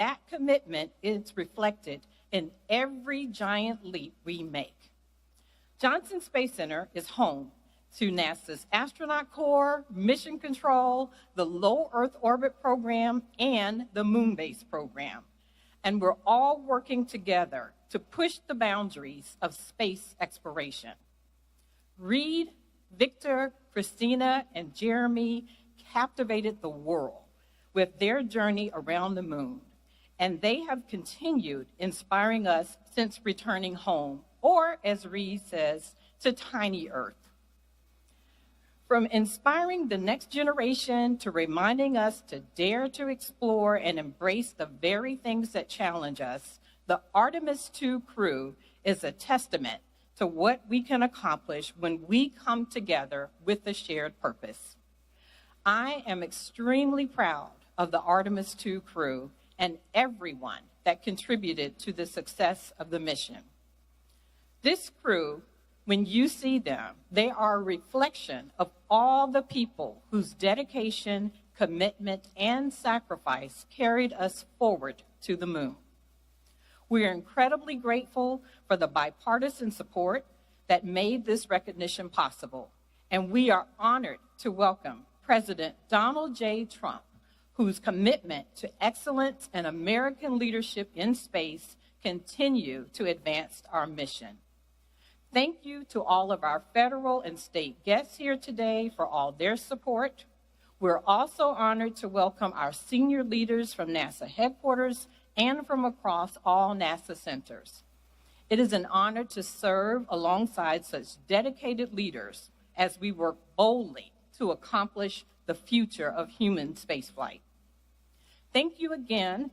That commitment is reflected in every giant leap we make. Johnson Space Center is home to NASA's Astronaut Corps, Mission Control, the Low Earth Orbit Program, and the Moon Base Program. And we're all working together to push the boundaries of space exploration. Reed, Victor, Christina, and Jeremy captivated the world with their journey around the moon, and they have continued inspiring us since returning home, or as Reed says, to tiny Earth. From inspiring the next generation to reminding us to dare to explore and embrace the very things that challenge us, the Artemis II crew is a testament to what we can accomplish when we come together with a shared purpose. I am extremely proud of the Artemis II crew and everyone that contributed to the success of the mission. This crew, when you see them, they are a reflection of all the people whose dedication, commitment, and sacrifice carried us forward to the moon. We are incredibly grateful for the bipartisan support that made this recognition possible, and we are honored to welcome President Donald J. Trump, whose commitment to excellence and American leadership in space continue to advance our mission. Thank you to all of our federal and state guests here today for all their support. We're also honored to welcome our senior leaders from NASA headquarters and from across all NASA centers. It is an honor to serve alongside such dedicated leaders as we work boldly to accomplish the future of human spaceflight. Thank you again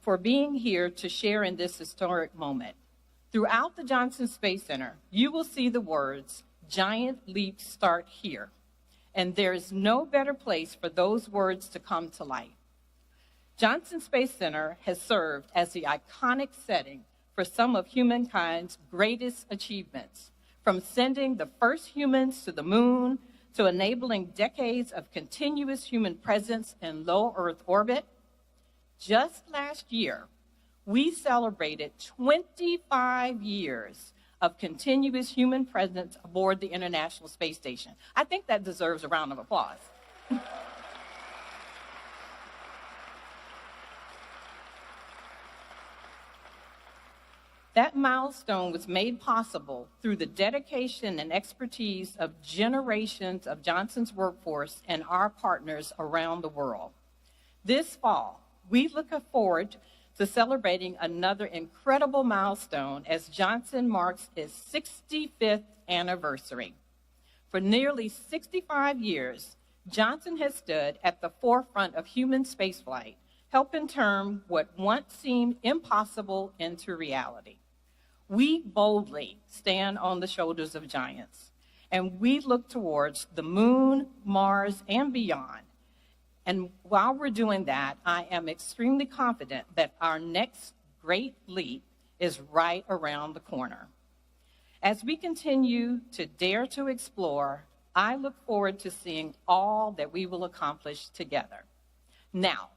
for being here to share in this historic moment. Throughout the Johnson Space Center, you will see the words, "Giant leaps start here." And there is no better place for those words to come to life. Johnson Space Center has served as the iconic setting for some of humankind's greatest achievements, from sending the first humans to the moon to enabling decades of continuous human presence in low Earth orbit. Just last year, we celebrated 25 years of continuous human presence aboard the International Space Station. I think that deserves a round of applause. That milestone was made possible through the dedication and expertise of generations of Johnson's workforce and our partners around the world. This fall, we look forward to celebrating another incredible milestone as Johnson marks its 65th anniversary. For nearly 65 years, Johnson has stood at the forefront of human spaceflight, helping turn what once seemed impossible into reality. We boldly stand on the shoulders of giants, and we look towards the moon, Mars, and beyond. And while we're doing that, I am extremely confident that our next great leap is right around the corner. As we continue to dare to explore, I look forward to seeing all that we will accomplish together. Now,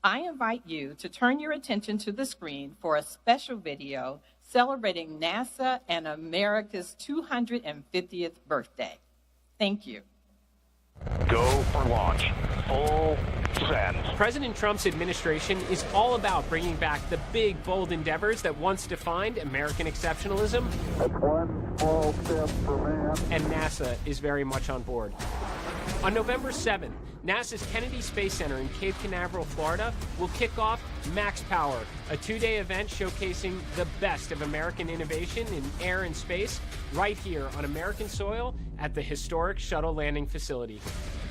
I invite you to turn your attention to the screen for a special video celebrating NASA and America's 250th birthday. Thank you. Go for launch. Full send. President Trump's administration is all about bringing back the big, bold endeavors that once defined American exceptionalism. That's one small step for man. And NASA is very much on board. On November 7th, NASA's Kennedy Space Center in Cape Canaveral, Florida, will kick off Max Power, a two-day event showcasing the best of American innovation in air and space, right here on American soil at the historic shuttle landing facility.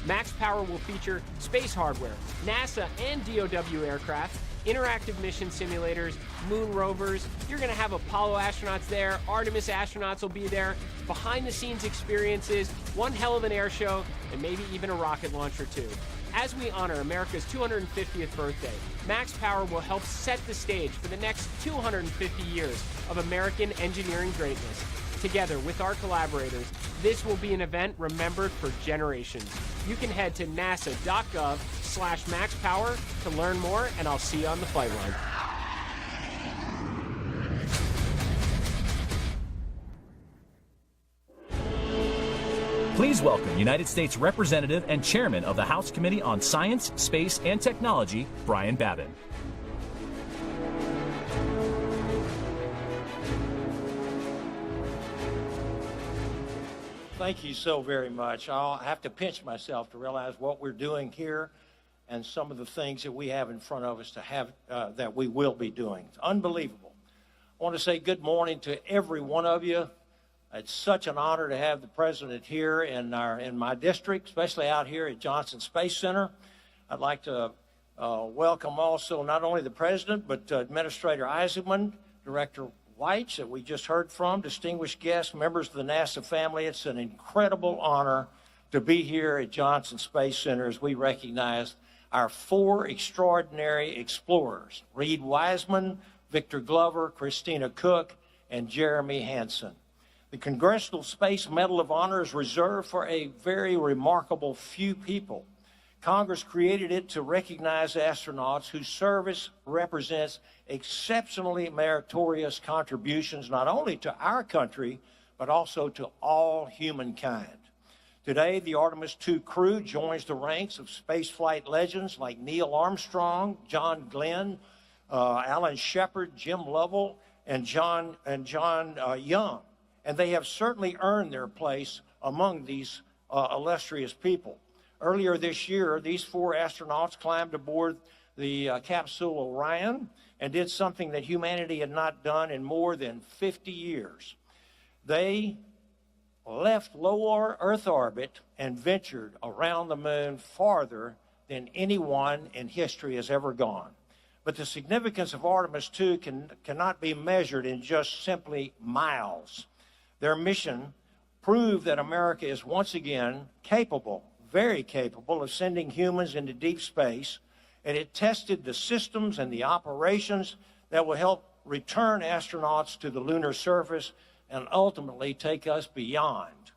Max Power will feature space hardware, NASA and DOW aircraft, interactive mission simulators, moon rovers. You're going to have Apollo astronauts there, Artemis astronauts will be there, behind-the-scenes experiences, one hell of an air show, and maybe even a rocket launch or two. As we honor America's 250th birthday, Max Power will help set the stage for the next 250 years of American engineering greatness. Together with our collaborators, this will be an event remembered for generations. You can head to nasa.gov/MaxPower to learn more, and I'll see you on the flight line. Please welcome United States Representative and Chairman of the House Committee on Science, Space, and Technology, Brian Babin. Thank you so very much. I'll have to pinch myself to realize what we're doing here and some of the things that we have in front of us to have that we will be doing. It's unbelievable. I want to say good morning to every one of you. It's such an honor to have the president here in my district, especially out here at Johnson Space Center. I'd like to welcome also not only the president, but Administrator Isaacman, Director Weitz, that we just heard from, distinguished guests, members of the NASA family. It's an incredible honor to be here at Johnson Space Center as we recognize our 4 extraordinary explorers, Reed Wiseman, Victor Glover, Christina Cook, and Jeremy Hansen. The Congressional Space Medal of Honor is reserved for a very remarkable few people. Congress created it to recognize astronauts whose service represents exceptionally meritorious contributions not only to our country, but also to all humankind. Today, the Artemis II crew joins the ranks of spaceflight legends like Neil Armstrong, John Glenn, Alan Shepard, Jim Lovell, and John Young. And they have certainly earned their place among these illustrious people. Earlier this year, these 4 astronauts climbed aboard the capsule Orion and did something that humanity had not done in more than 50 years. They left low Earth orbit and ventured around the moon farther than anyone in history has ever gone. But the significance of Artemis II cannot be measured in just simply miles. Their mission proved that America is once again capable, very capable, of sending humans into deep space, and it tested the systems and the operations that will help return astronauts to the lunar surface and ultimately take us beyond.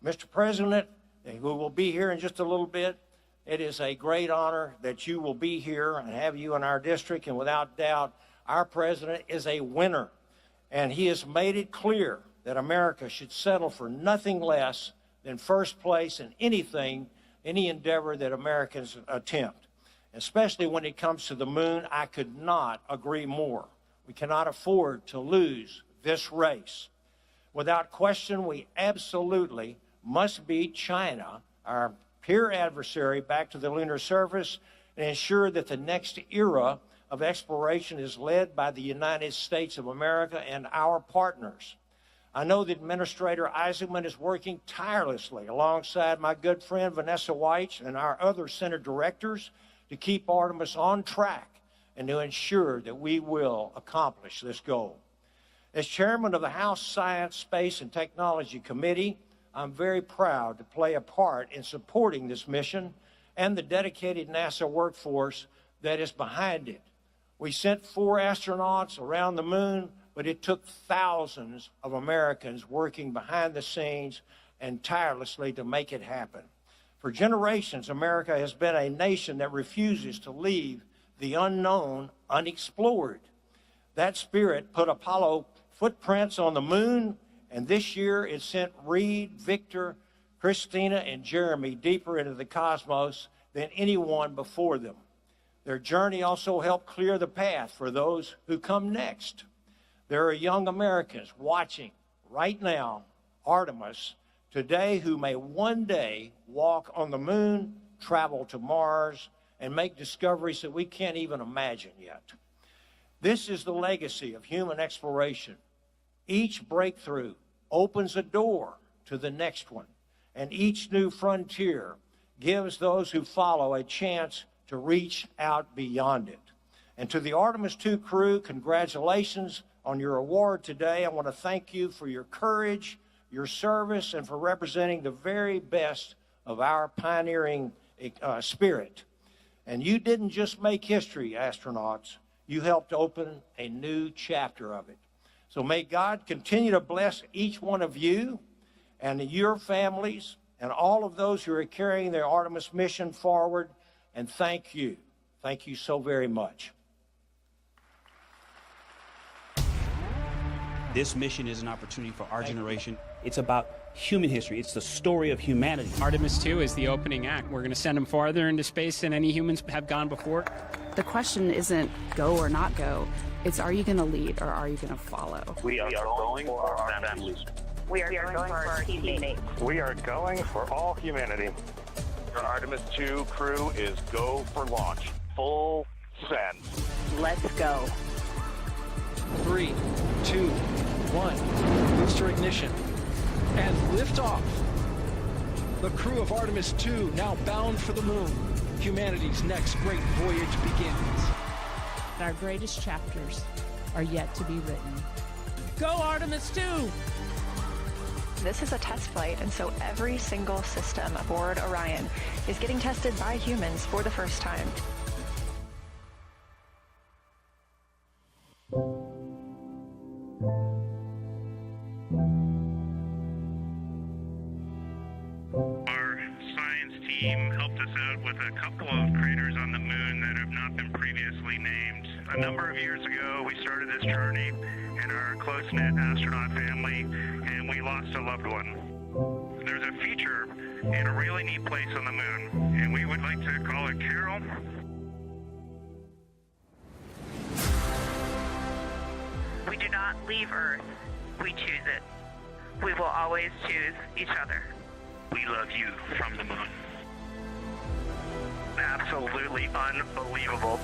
Mr. President, who will be here in just a little bit, it is a great honor that you will be here and have you in our district, and without doubt, our president is a winner, and he has made it clear that America should settle for nothing less than first place in anything, any endeavor that Americans attempt. Especially when it comes to the moon, I could not agree more. We cannot afford to lose this race. Without question, we absolutely must beat China, our peer adversary, back to the lunar surface and ensure that the next era of exploration is led by the United States of America and our partners. I know that Administrator Isaacman is working tirelessly alongside my good friend Vanessa Weitz and our other Senate directors to keep Artemis on track and to ensure that we will accomplish this goal. As chairman of the House Science, Space, and Technology Committee, I'm very proud to play a part in supporting this mission and the dedicated NASA workforce that is behind it. We sent 4 astronauts around the moon, but it took thousands of Americans working behind the scenes and tirelessly to make it happen. For generations, America has been a nation that refuses to leave the unknown unexplored. That spirit put Apollo footprints on the moon, and this year it sent Reed, Victor, Christina, and Jeremy deeper into the cosmos than anyone before them. Their journey also helped clear the path for those who come next. There are young Americans watching right now Artemis today who may one day walk on the moon, travel to Mars, and make discoveries that we can't even imagine yet. This is the legacy of human exploration. Each breakthrough opens a door to the next one, and each new frontier gives those who follow a chance to reach out beyond it. And to the Artemis II crew, congratulations on your award today. I want to thank you for your courage, your service, and for representing the very best of our pioneering spirit. And you didn't just make history, astronauts. You helped open a new chapter of it. So may God continue to bless each one of you and your families and all of those who are carrying their Artemis mission forward. And thank you. Thank you so very much. This mission is an opportunity for our generation. It's about human history. It's the story of humanity. Artemis 2 is the opening act. We're going to send them farther into space than any humans have gone before. The question isn't go or not go. It's are you going to lead or are you going to follow? We are going for our families. We are going for our teammates. We are going for all humanity. Your Artemis 2 crew is go for launch. Full send. Let's go. 3, 2, 1. Booster ignition. And lift off. The crew of Artemis 2 now bound for the moon. Humanity's next great voyage begins. Our greatest chapters are yet to be written. Go Artemis 2! This is a test flight, and so every single system aboard Orion is getting tested by humans for the first time. Our science team helped us out with a couple of craters on the moon that have not been previously named. A number of years ago, we started this journey in our close-knit astronaut family, and we lost a loved one. There's a feature in a really neat place on the moon, and we would like to call it Carol. We do not leave Earth. We choose it. We will always choose each other. We love you from the moon. Absolutely unbelievable.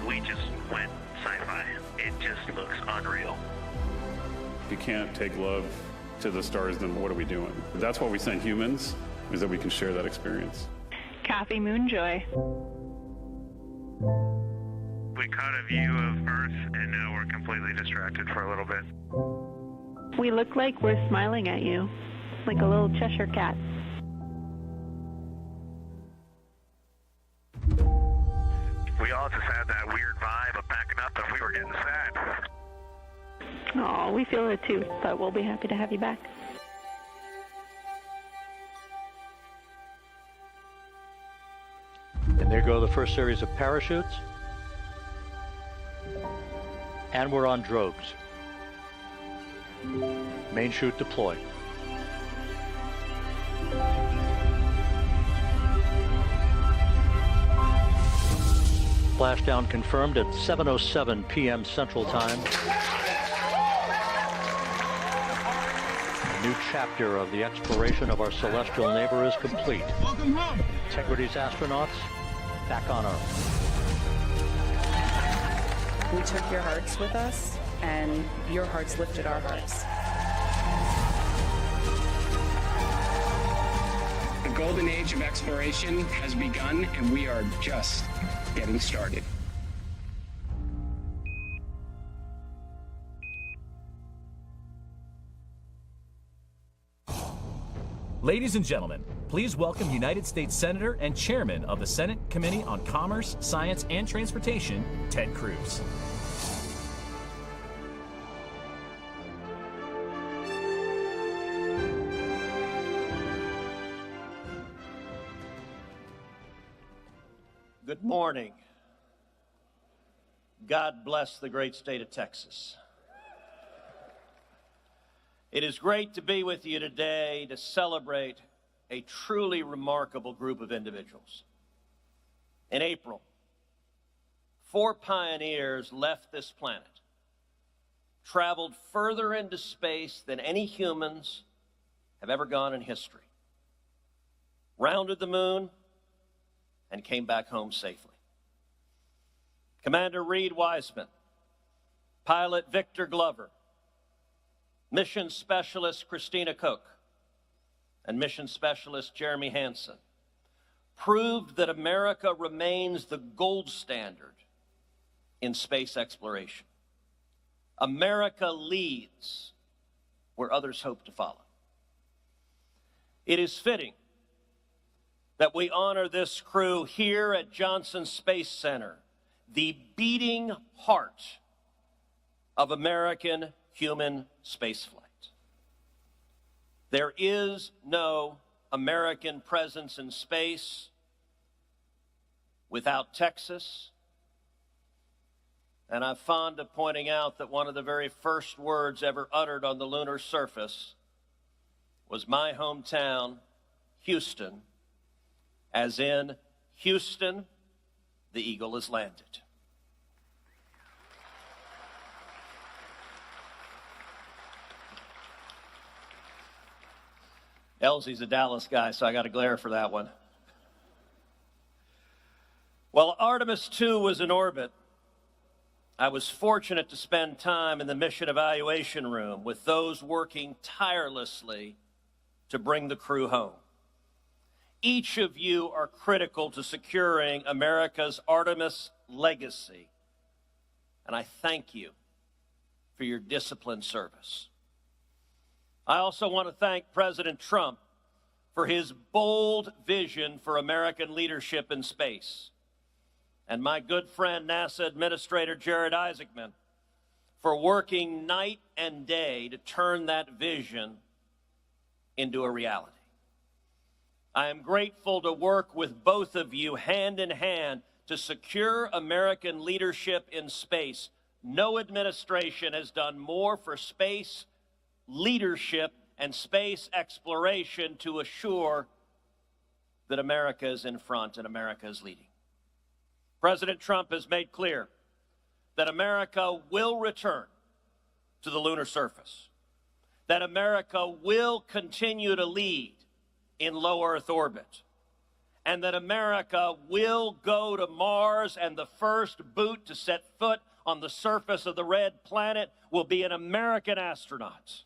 We just went sci-fi. It just looks unreal. If you can't take love to the stars, then what are we doing? That's why we send humans, is that we can share that experience. Kathy Moonjoy. We caught a view of Earth, and now we're completely distracted for a little bit. We look like we're smiling at you, like a little Cheshire cat. We all just had that weird vibe of backing up and we were getting sad. Oh, we feel it too, but we'll be happy to have you back. And there go the first series of parachutes. And we're on drogues. Main chute deployed. Splashdown confirmed at 7:07 p.m. Central Time. A new chapter of the exploration of our celestial neighbor is complete. Welcome home. Integrity's astronauts back on Earth. We took your hearts with us, and your hearts lifted our hearts. The golden age of exploration has begun, and we are just getting started. Ladies and gentlemen, please welcome United States Senator and Chairman of the Senate Committee on Commerce, Science, and Transportation, Ted Cruz. Good morning. God bless the great state of Texas. It is great to be with you today to celebrate a truly remarkable group of individuals. In April, 4 pioneers left this planet, traveled further into space than any humans have ever gone in history, rounded the moon, and came back home safely. Commander Reed Wiseman, pilot Victor Glover, mission specialist Christina Koch, and mission specialist Jeremy Hansen proved that America remains the gold standard in space exploration. America leads where others hope to follow. It is fitting that we honor this crew here at Johnson Space Center, the beating heart of American human spaceflight. There is no American presence in space without Texas, And I'm fond of pointing out that one of the very first words ever uttered on the lunar surface was my hometown, Houston, as in, Houston, the eagle has landed. Elsie's a Dallas guy, so I got to glare for that one. While Artemis II was in orbit, I was fortunate to spend time in the mission evaluation room with those working tirelessly to bring the crew home. Each of you are critical to securing America's Artemis legacy, and I thank you for your disciplined service. I also want to thank President Trump for his bold vision for American leadership in space, and my good friend NASA Administrator Jared Isaacman for working night and day to turn that vision into a reality. I am grateful to work with both of you hand in hand to secure American leadership in space. No administration has done more for space leadership and space exploration to assure that America is in front and America is leading. President Trump has made clear that America will return to the lunar surface, that America will continue to lead in low Earth orbit, and that America will go to Mars, and the first boot to set foot on the surface of the red planet will be an American astronaut.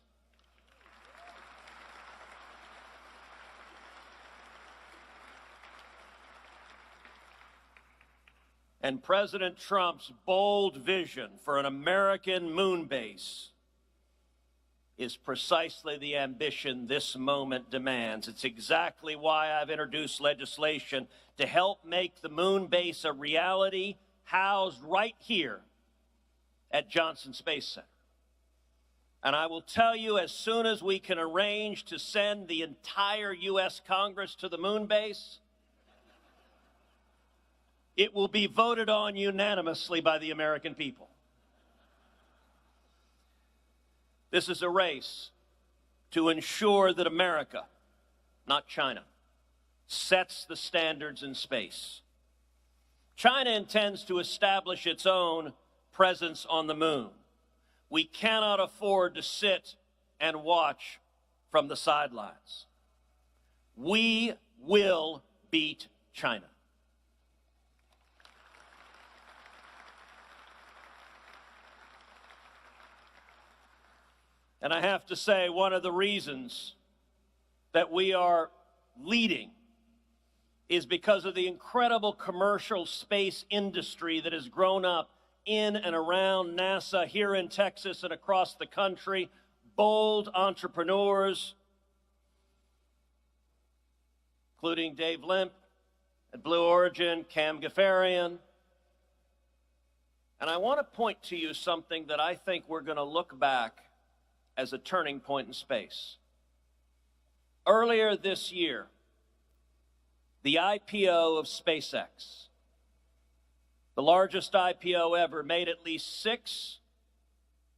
And President Trump's bold vision for an American moon base is precisely the ambition this moment demands. It's exactly why I've introduced legislation to help make the moon base a reality, housed right here at Johnson Space Center. And I will tell you, as soon as we can arrange to send the entire U.S. Congress to the moon base, it will be voted on unanimously by the American people. This is a race to ensure that America, not China, sets the standards in space. China intends to establish its own presence on the moon. We cannot afford to sit and watch from the sidelines. We will beat China. And I have to say, one of the reasons that we are leading is because of the incredible commercial space industry that has grown up in and around NASA here in Texas and across the country. Bold entrepreneurs, including Dave Limp at Blue Origin, Cam Gafarian. And I want to point to you something that I think we're going to look back as a turning point in space. Earlier this year, the IPO of SpaceX, the largest IPO ever, made at least 6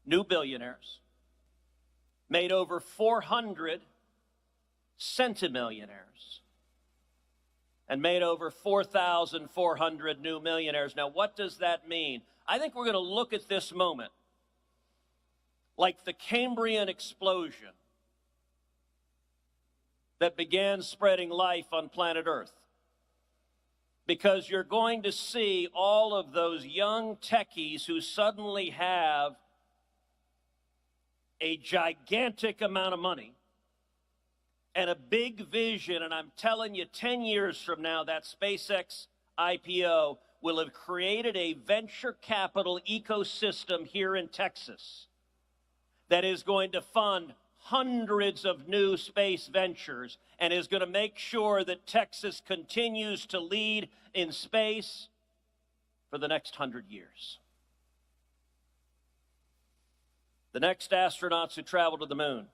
new billionaires, made over 400 centimillionaires, and made over 4,400 new millionaires. Now, what does that mean? I think we're going to look at this moment like the Cambrian explosion that began spreading life on planet Earth. Because you're going to see all of those young techies who suddenly have a gigantic amount of money and a big vision, and I'm telling you, 10 years from now, that SpaceX IPO will have created a venture capital ecosystem here in Texas that is going to fund hundreds of new space ventures and is going to make sure that Texas continues to lead in space for the next 100 years. The next astronauts who travel to the moon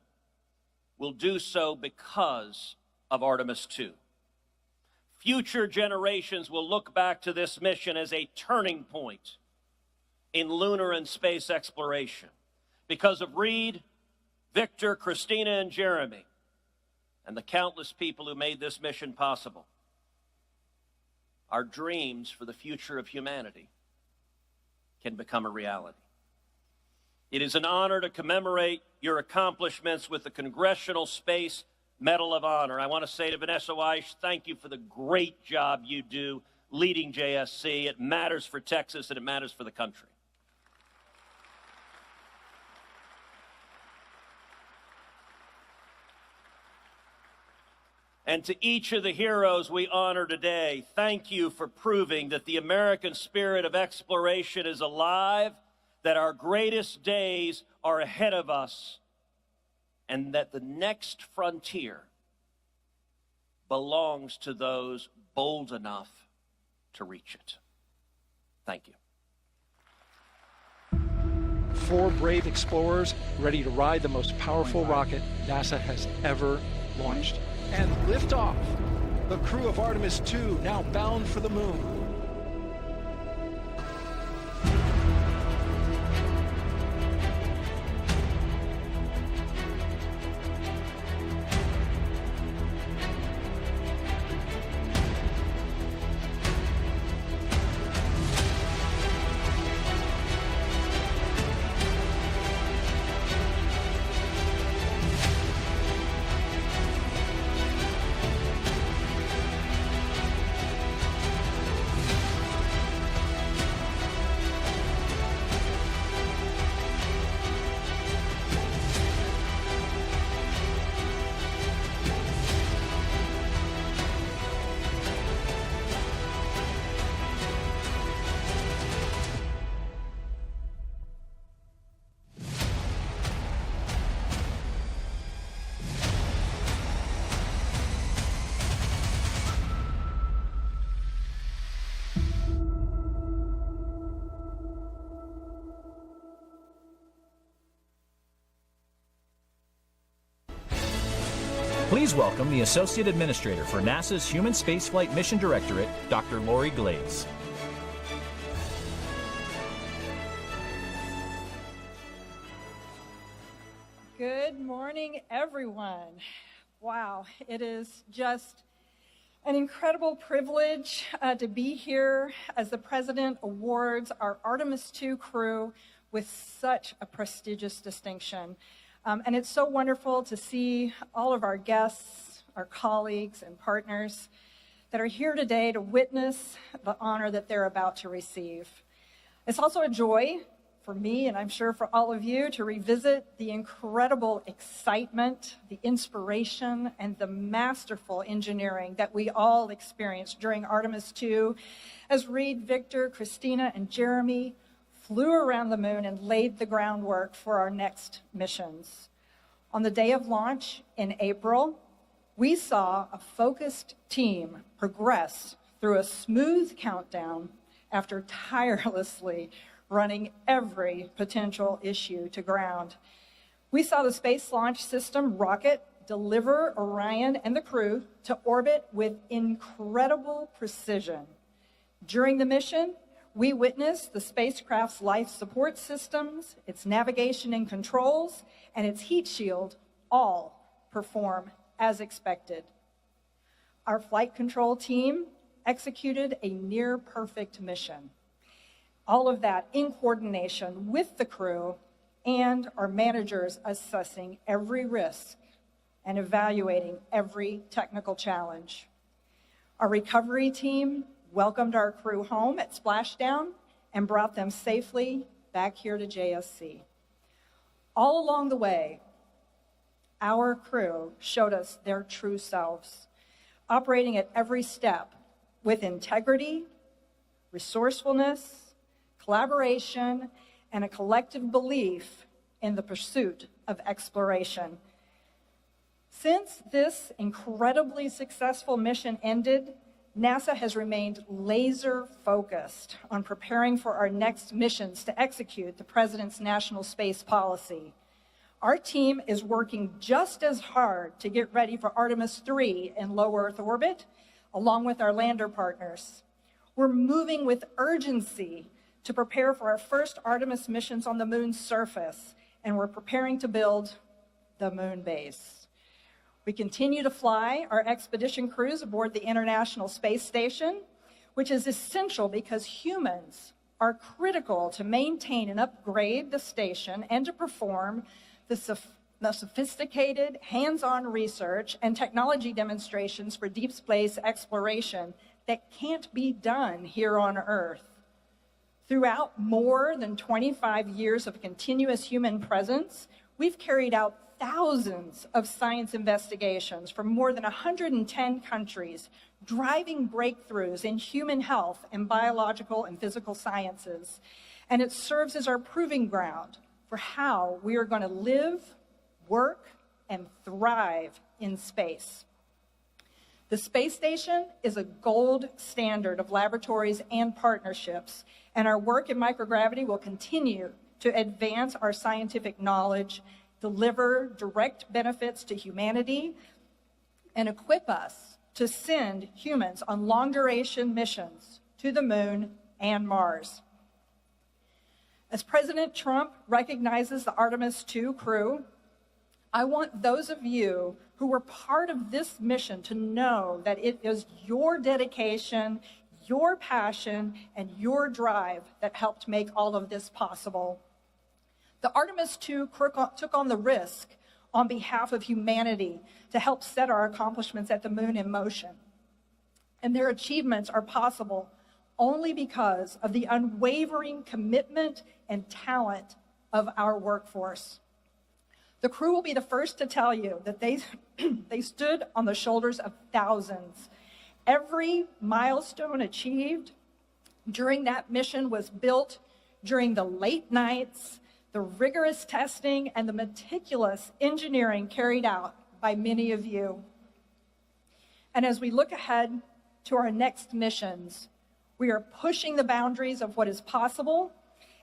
will do so because of Artemis II. Future generations will look back to this mission as a turning point in lunar and space exploration. Because of Reed, Victor, Christina, and Jeremy, and the countless people who made this mission possible, our dreams for the future of humanity can become a reality. It is an honor to commemorate your accomplishments with the Congressional Space Medal of Honor. I want to say to Vanessa Weiss, thank you for the great job you do leading JSC. It matters for Texas and it matters for the country. And to each of the heroes we honor today, thank you for proving that the American spirit of exploration is alive, that our greatest days are ahead of us, and that the next frontier belongs to those bold enough to reach it. Thank you. 4 brave explorers ready to ride the most powerful rocket NASA has ever launched. And liftoff. The crew of Artemis 2 now bound for the moon. Please welcome the Associate Administrator for NASA's Human Spaceflight Mission Directorate, Dr. Lori Glaze. Good morning, everyone. Wow, it is just an incredible privilege to be here as the President awards our Artemis II crew with such a prestigious distinction. And it's so wonderful to see all of our guests, our colleagues and partners that are here today to witness the honor that they're about to receive. It's also a joy for me, and I'm sure for all of you, to revisit the incredible excitement, the inspiration, and the masterful engineering that we all experienced during Artemis II as Reed, Victor, Christina, and Jeremy flew around the moon and laid the groundwork for our next missions. On the day of launch in April, we saw a focused team progress through a smooth countdown after tirelessly running every potential issue to ground. We saw the Space Launch System rocket deliver Orion and the crew to orbit with incredible precision. During the mission, we witnessed the spacecraft's life support systems, its navigation and controls, and its heat shield all perform as expected. Our flight control team executed a near-perfect mission. All of that in coordination with the crew and our managers assessing every risk and evaluating every technical challenge. Our recovery team welcomed our crew home at splashdown and brought them safely back here to JSC. All along the way, our crew showed us their true selves, operating at every step with integrity, resourcefulness, collaboration, and a collective belief in the pursuit of exploration. Since this incredibly successful mission ended, NASA has remained laser-focused on preparing for our next missions to execute the President's national space policy. Our team is working just as hard to get ready for Artemis III in low Earth orbit, along with our lander partners. We're moving with urgency to prepare for our first Artemis missions on the moon's surface, and we're preparing to build the moon base. We continue to fly our expedition crews aboard the International Space Station, which is essential because humans are critical to maintain and upgrade the station and to perform the sophisticated hands-on research and technology demonstrations for deep space exploration that can't be done here on Earth. Throughout more than 25 years of continuous human presence, we've carried out thousands of science investigations from more than 110 countries, driving breakthroughs in human health and biological and physical sciences. And it serves as our proving ground for how we are going to live, work, and thrive in space. The space station is a gold standard of laboratories and partnerships, and our work in microgravity will continue to advance our scientific knowledge, deliver direct benefits to humanity, and equip us to send humans on long-duration missions to the moon and Mars. As President Trump recognizes the Artemis II crew, I want those of you who were part of this mission to know that it is your dedication, your passion, and your drive that helped make all of this possible. The Artemis II took on the risk on behalf of humanity to help set our accomplishments at the moon in motion. And their achievements are possible only because of the unwavering commitment and talent of our workforce. The crew will be the first to tell you that they stood on the shoulders of thousands. Every milestone achieved during that mission was built during the late nights, the rigorous testing, and the meticulous engineering carried out by many of you. And as we look ahead to our next missions, we are pushing the boundaries of what is possible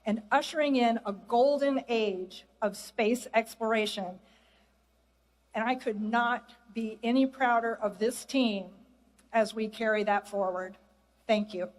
and ushering in a golden age of space exploration. And I could not be any prouder of this team as we carry that forward. Thank you.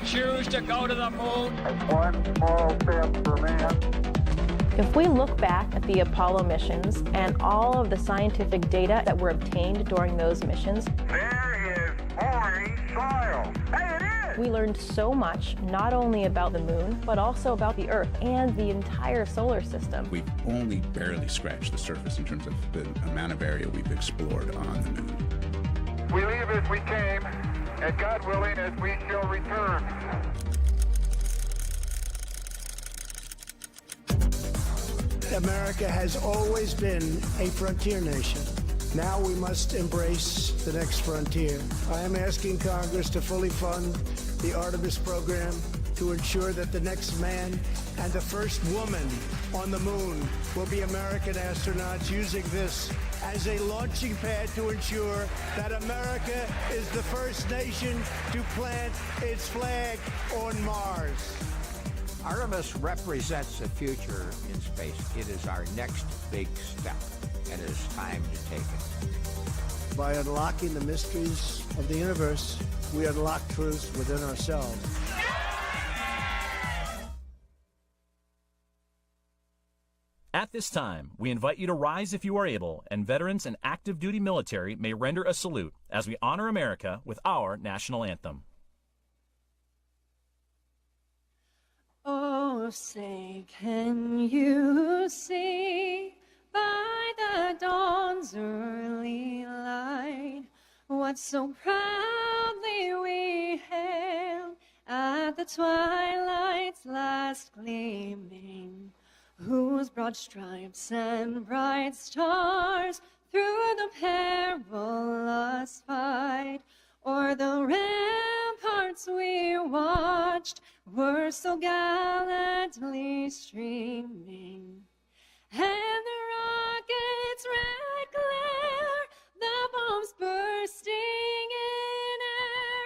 choose to go to the moon. One small step for man. If we look back at the Apollo missions and all of the scientific data that were obtained during those missions, There is boring soil. Hey, it is! we learned so much, not only about the moon, but also about the Earth and the entire solar system. We've only barely scratched the surface in terms of the amount of area we've explored on the moon. We leave as we came, and God willing, as we shall return. America has always been a frontier nation. Now we must embrace the next frontier. I am asking Congress to fully fund the Artemis program to ensure that the next man and the first woman on the moon will be American astronauts, using this as a launching pad to ensure that America is the first nation to plant its flag on Mars. Artemis represents the future in space. It is our next big step, and it is time to take it. By unlocking the mysteries of the universe, we unlock truths within ourselves. At this time, we invite you to rise if you are able, and veterans and active duty military may render a salute as we honor America with our national anthem. Oh, say, can you see by the dawn's early light what so proudly we hailed at the twilight's last gleaming, whose broad stripes and bright stars through the perilous fight o'er the ramparts we watched were so gallantly streaming, and the rocket's red glare, the bombs bursting in air,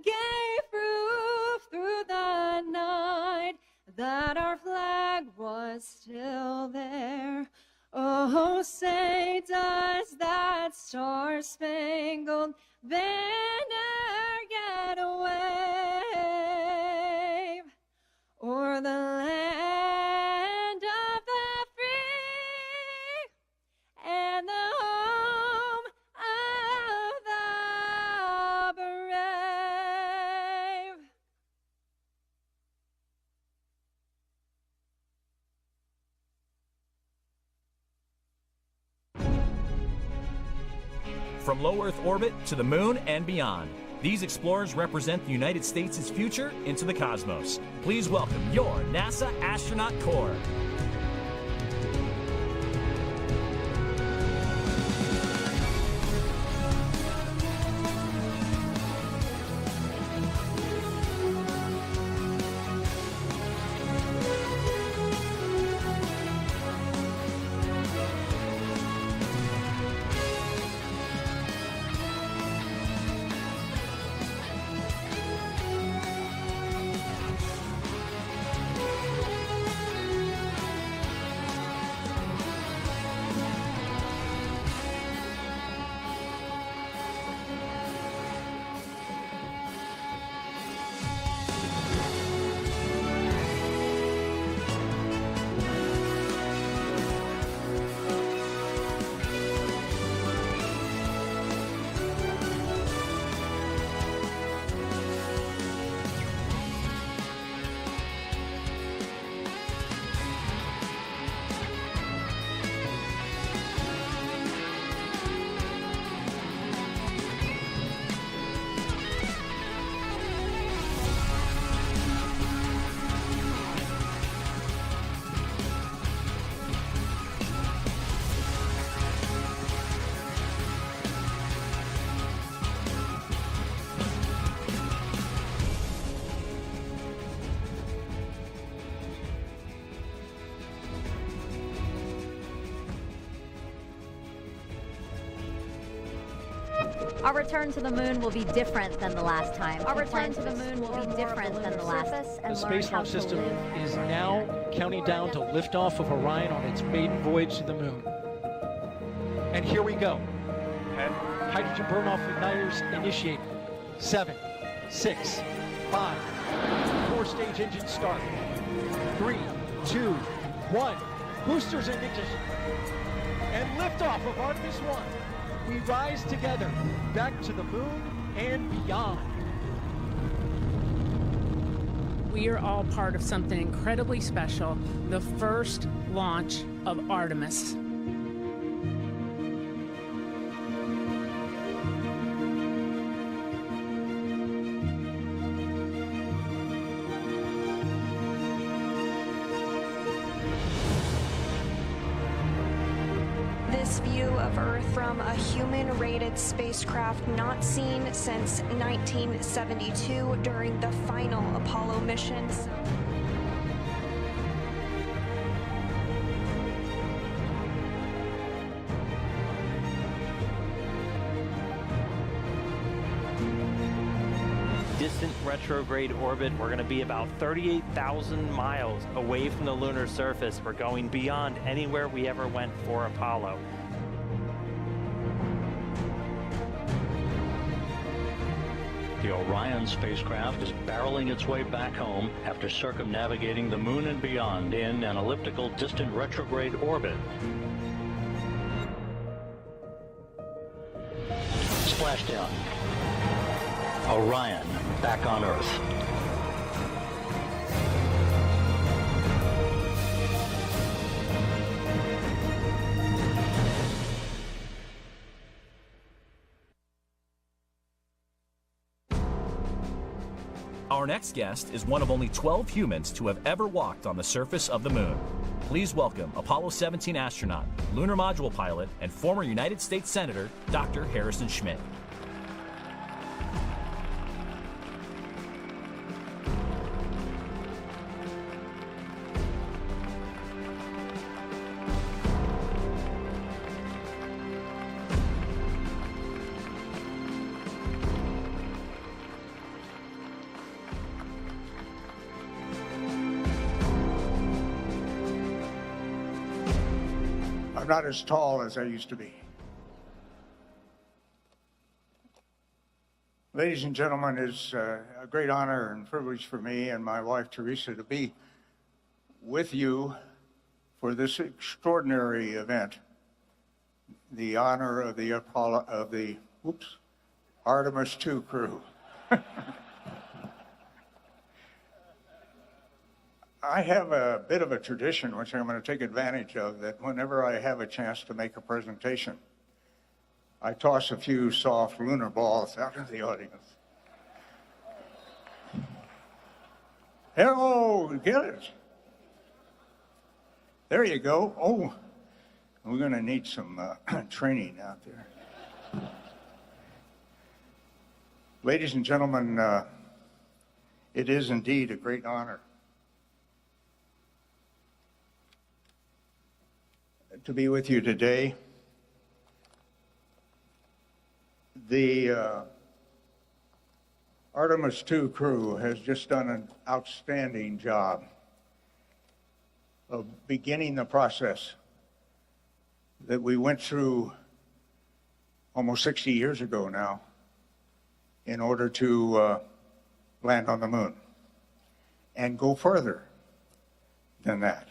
gave proof through the night that our flag was still there. Oh, say, does that star-spangled banner yet wave o'er the land of the free and the home of the brave? From low Earth orbit to the moon and beyond, these explorers represent the United States' future into the cosmos. Please welcome your NASA Astronaut Corps. Our return to the moon will be different than the last time. Our return to the moon will be different than the last. The Space Launch System is now counting down to liftoff of Orion on its maiden voyage to the moon. And here we go. Hydrogen burn-off igniters initiate. 7, 6, 5. 4-stage engine start. 3, 2, 1. Boosters in ignition. And liftoff of Artemis 1. We rise together back to the moon and beyond. We are all part of something incredibly special, the first launch of Artemis. This view of Earth from a human-rated spacecraft not seen since 1972 during the final Apollo missions. Distant retrograde orbit. We're going to be about 38,000 miles away from the lunar surface. We're going beyond anywhere we ever went for Apollo. The Orion spacecraft is barreling its way back home after circumnavigating the moon and beyond in an elliptical distant retrograde orbit. Splashdown. Orion back on Earth. Our next guest is one of only 12 humans to have ever walked on the surface of the moon. Please welcome Apollo 17 astronaut, lunar module pilot, and former United States Senator, Dr. Harrison Schmitt. I'm not as tall as I used to be. Ladies and gentlemen, it's a great honor and privilege for me and my wife Teresa to be with you for this extraordinary event, the honor of the Artemis 2 crew. I have a bit of a tradition, which I'm going to take advantage of, that whenever I have a chance to make a presentation, I toss a few soft lunar balls out into the audience. Hello, get it. There you go. Oh, we're going to need some training out there. Ladies and gentlemen, it is indeed a great honor to be with you today. The Artemis 2 crew has just done an outstanding job of beginning the process that we went through almost 60 years ago now in order to land on the moon and go further than that.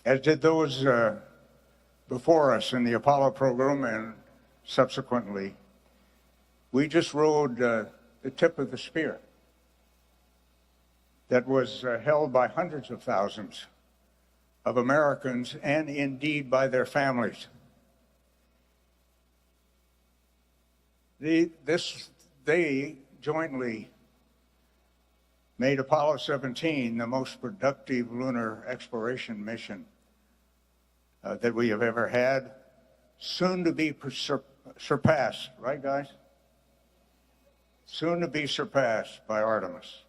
As did those before us in the Apollo program and subsequently. We just rode the tip of the spear that was held by hundreds of thousands of Americans and indeed by their families. They jointly made Apollo 17 the most productive lunar exploration mission that we have ever had, soon to be surpassed, right guys? Soon to be surpassed by Artemis.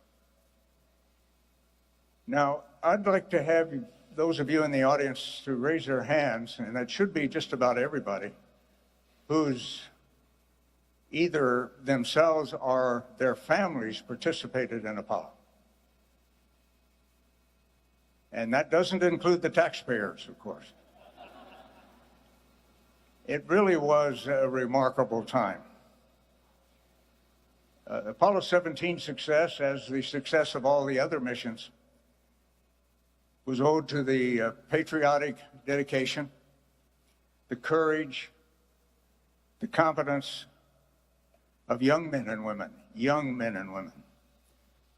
Now, I'd like to have those of you in the audience to raise their hands, and that should be just about everybody, who's either themselves or their families participated in Apollo. And that doesn't include the taxpayers, of course. It really was a remarkable time. Apollo 17 success, as the success of all the other missions, was owed to the patriotic dedication, the courage, the competence of young men and women,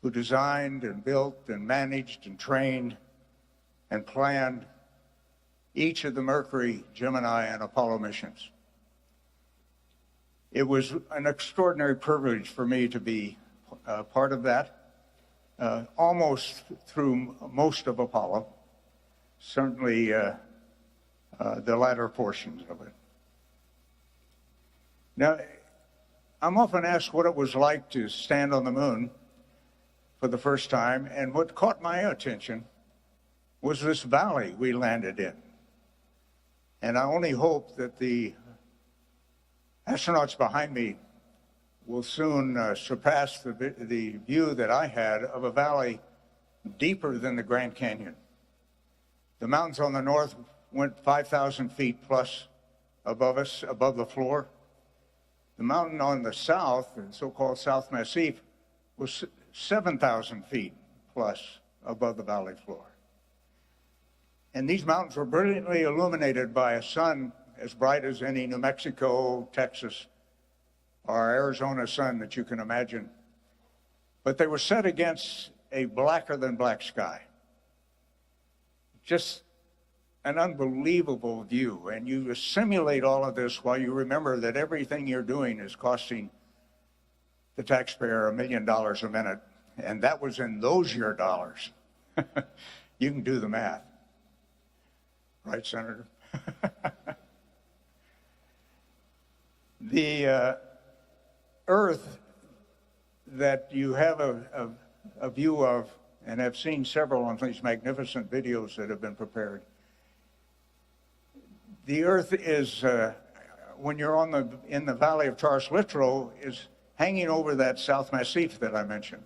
who designed and built and managed and trained and planned each of the Mercury, Gemini, and Apollo missions. It was an extraordinary privilege for me to be part of that, almost through most of Apollo, certainly the latter portions of it. Now, I'm often asked what it was like to stand on the moon for the first time, and what caught my attention was this valley we landed in. And I only hope that the astronauts behind me will soon surpass the view that I had of a valley deeper than the Grand Canyon. The mountains on the north went 5,000 feet plus above us, above the floor. The mountain on the south, the so-called South Massif, was 7,000 feet plus above the valley floor. And these mountains were brilliantly illuminated by a sun as bright as any New Mexico, Texas, or Arizona sun that you can imagine. But they were set against a blacker than black sky. Just an unbelievable view. And you simulate all of this while you remember that everything you're doing is costing the taxpayer $1 million a minute. And that was in those year dollars. You can do the math. Right, Senator? The Earth that you have a view of, and have seen several on these magnificent videos that have been prepared. The Earth is, when you're in the valley of Taurus Littrow, is hanging over that South Massif that I mentioned.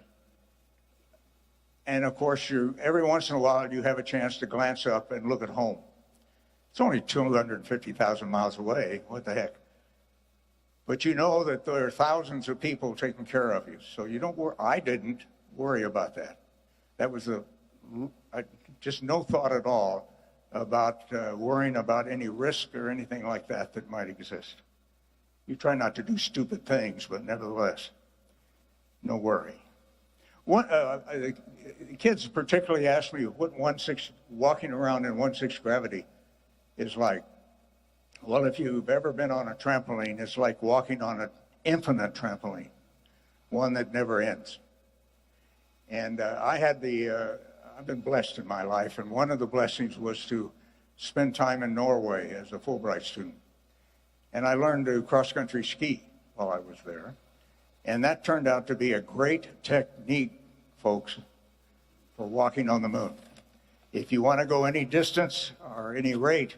And of course, every once in a while, you have a chance to glance up and look at home. It's only 250,000 miles away. What the heck? But you know that there are thousands of people taking care of you. So you don't worry. I didn't worry about that. That was just no thought at all about worrying about any risk or anything like that that might exist. You try not to do stupid things, but nevertheless, no worry. The kids particularly asked me what walking around in 1/6 gravity is like. Well, if you've ever been on a trampoline, it's like walking on an infinite trampoline, one that never ends. And I've been blessed in my life, and one of the blessings was to spend time in Norway as a Fulbright student. And I learned to cross-country ski while I was there. And that turned out to be a great technique, folks, for walking on the moon. If you want to go any distance or any rate,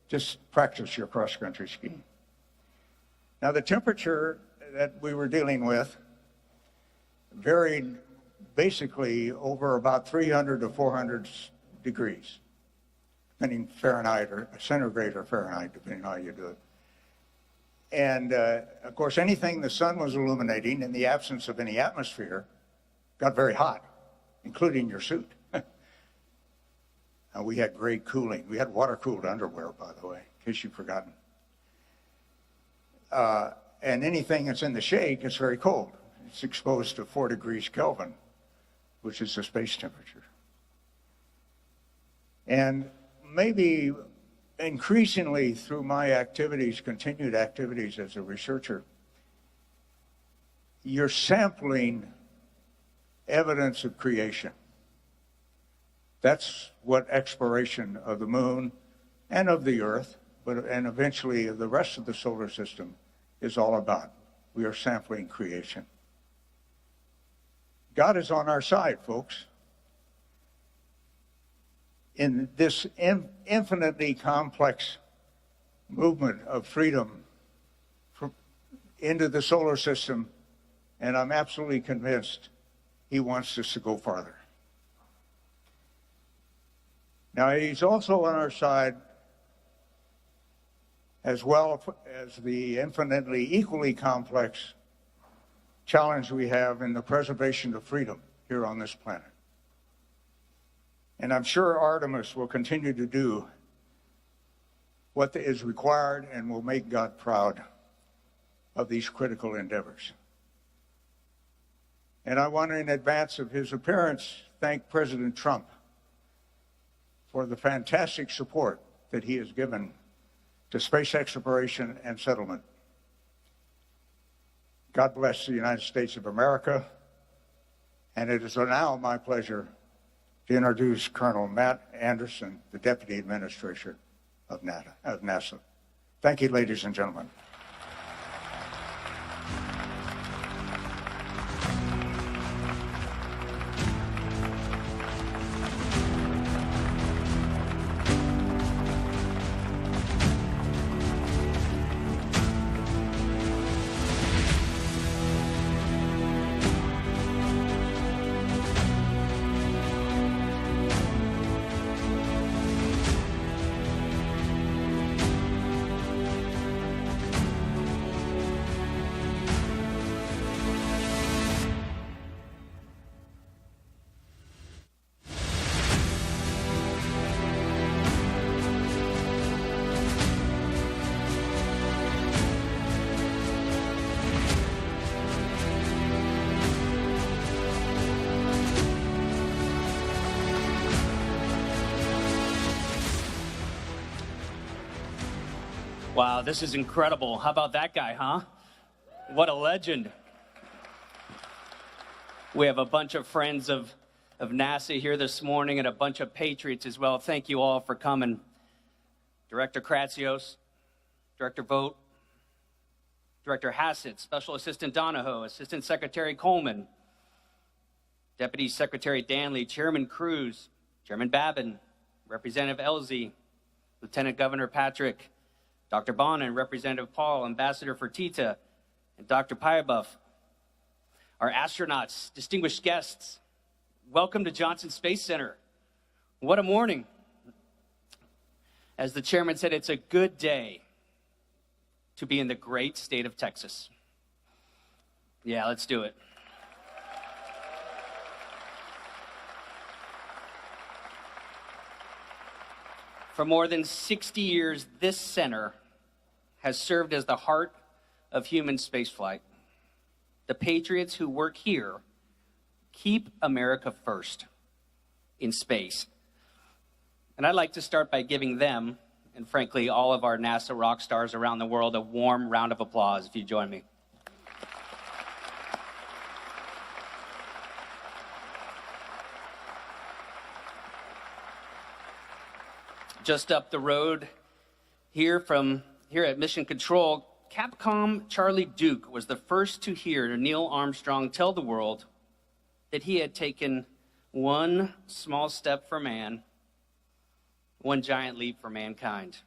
just practice your cross-country skiing. Now, the temperature that we were dealing with varied basically over about 300 to 400 degrees, depending Fahrenheit or centigrade or Fahrenheit, depending on how you do it. And, of course, anything the sun was illuminating in the absence of any atmosphere got very hot, including your suit. We had great cooling. We had water-cooled underwear, by the way, in case you've forgotten. And anything that's in the shade gets very cold. It's exposed to 4 degrees Kelvin, which is the space temperature. And maybe increasingly through my activities, continued activities as a researcher, you're sampling evidence of creation. That's what exploration of the moon and of the Earth, and eventually of the rest of the solar system is all about. We are sampling creation. God is on our side, folks. In this infinitely complex movement of freedom into the solar system, and I'm absolutely convinced he wants us to go farther. Now, he's also on our side as well as the infinitely equally complex challenge we have in the preservation of freedom here on this planet. And I'm sure Artemis will continue to do what is required and will make God proud of these critical endeavors. And I want to, in advance of his appearance, thank President Trump for the fantastic support that he has given to space exploration and settlement. God bless the United States of America. And it is now my pleasure to introduce Colonel Matt Anderson, the Deputy Administrator of NASA. Thank you, ladies and gentlemen. Wow, this is incredible. How about that guy, huh? What a legend. We have a bunch of friends of NASA here this morning and a bunch of patriots as well. Thank you all for coming. Director Kratsios, Director Vogt, Director Hassett, Special Assistant Donahoe, Assistant Secretary Coleman, Deputy Secretary Danley, Chairman Cruz, Chairman Babin, Representative Elzy, Lieutenant Governor Patrick, Dr. Bonin, Representative Paul, Ambassador Fertitta, and Dr. Pyrebuff. Our astronauts, distinguished guests, welcome to Johnson Space Center. What a morning. As the chairman said, it's a good day to be in the great state of Texas. Yeah, let's do it. For more than 60 years, this center has served as the heart of human spaceflight. The patriots who work here keep America first in space. And I'd like to start by giving them, and frankly, all of our NASA rock stars around the world, a warm round of applause, if you join me. Just up the road here at Mission Control, Capcom Charlie Duke was the first to hear Neil Armstrong tell the world that he had taken one small step for man, one giant leap for mankind.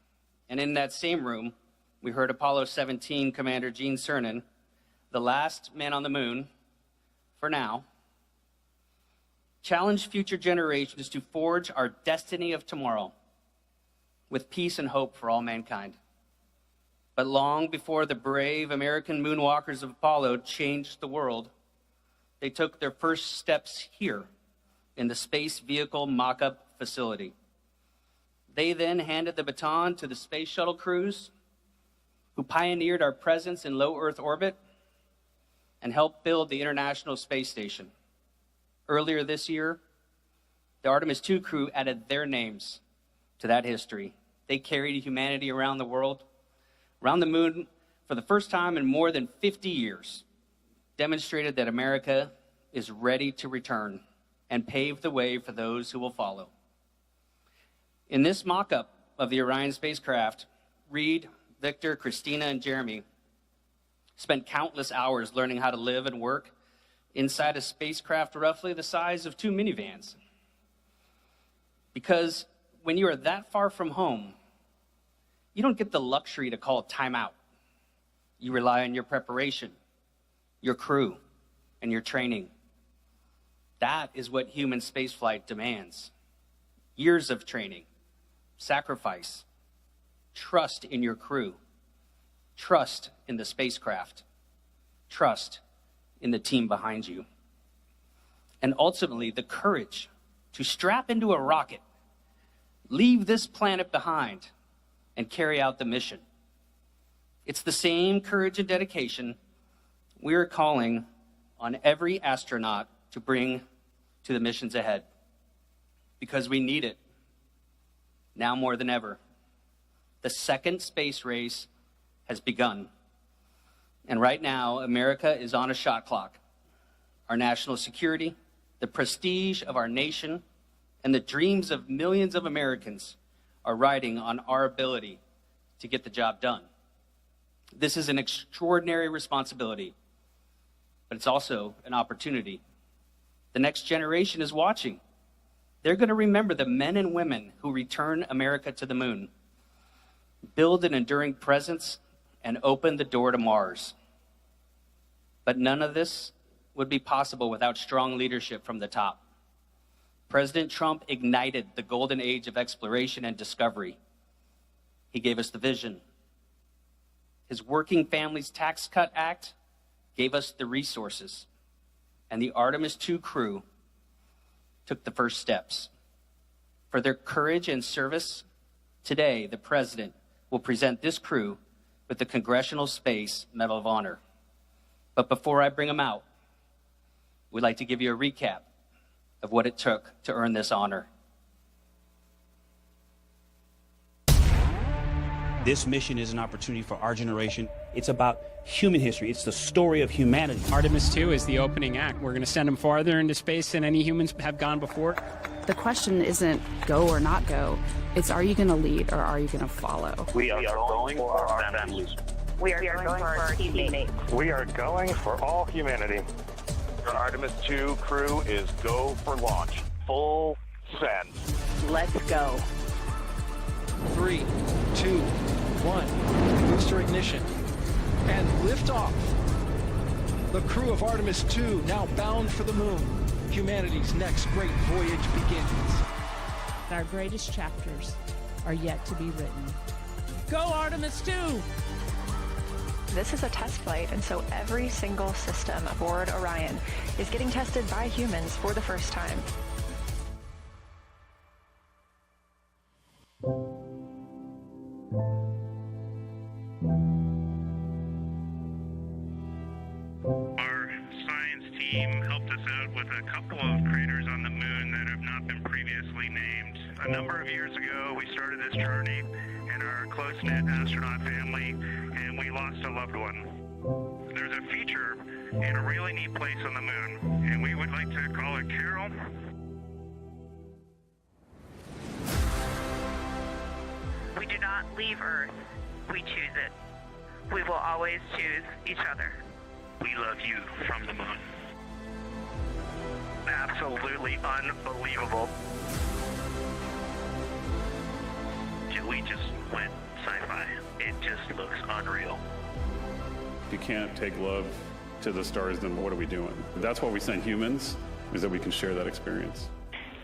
And in that same room, we heard Apollo 17 Commander Gene Cernan, the last man on the moon, for now, challenge future generations to forge our destiny of tomorrow with peace and hope for all mankind. But long before the brave American moonwalkers of Apollo changed the world, they took their first steps here in the Space Vehicle Mock-Up Facility. They then handed the baton to the Space Shuttle crews, who pioneered our presence in low Earth orbit and helped build the International Space Station. Earlier this year, the Artemis II crew added their names to that history. They carried humanity around the world, around the moon for the first time in more than 50 years, demonstrated that America is ready to return and pave the way for those who will follow. In this mock-up of the Orion spacecraft, Reed, Victor, Christina, and Jeremy spent countless hours learning how to live and work inside a spacecraft roughly the size of 2 minivans. Because when you are that far from home, you don't get the luxury to call time out. You rely on your preparation, your crew, and your training. That is what human spaceflight demands. Years of training, sacrifice, trust in your crew, trust in the spacecraft, trust in the team behind you. And ultimately, the courage to strap into a rocket, leave this planet behind, and carry out the mission. It's the same courage and dedication we're calling on every astronaut to bring to the missions ahead, because we need it now more than ever. The second space race has begun. And right now, America is on a shot clock. Our national security, the prestige of our nation, and the dreams of millions of Americans are riding on our ability to get the job done. This is an extraordinary responsibility, but it's also an opportunity. The next generation is watching. They're going to remember the men and women who return America to the moon, build an enduring presence, and open the door to Mars. But none of this would be possible without strong leadership from the top. President Trump ignited the golden age of exploration and discovery. He gave us the vision. His Working Families Tax Cut Act gave us the resources. And the Artemis II crew took the first steps. For their courage and service, today the President will present this crew with the Congressional Space Medal of Honor. But before I bring them out, we'd like to give you a recap of what it took to earn this honor. This mission is an opportunity for our generation. It's about human history. It's the story of humanity. Artemis 2 is the opening act. We're going to send them farther into space than any humans have gone before. The question isn't go or not go. It's are you going to lead or are you going to follow? We are going for our families. We are going for our teammates. We are going for all humanity. The Artemis 2 crew is go for launch. Full send. Let's go. 3, 2, 1. Booster ignition. And liftoff. The crew of Artemis 2 now bound for the moon. Humanity's next great voyage begins. Our greatest chapters are yet to be written. Go Artemis 2! This is a test flight, and so every single system aboard Orion is getting tested by humans for the first time. Our science team helped us out with a couple of craters on the moon that have not been previously named. A number of years ago, we started this journey in our close-knit astronaut family, and we lost a loved one. There's a feature in a really neat place on the moon, and we would like to call it Carol. We do not leave Earth. We choose it. We will always choose each other. We love you from the moon. Absolutely unbelievable. We just went sci-fi. It just looks unreal. If you can't take love to the stars, then what are we doing? That's why we send humans, is that we can share that experience.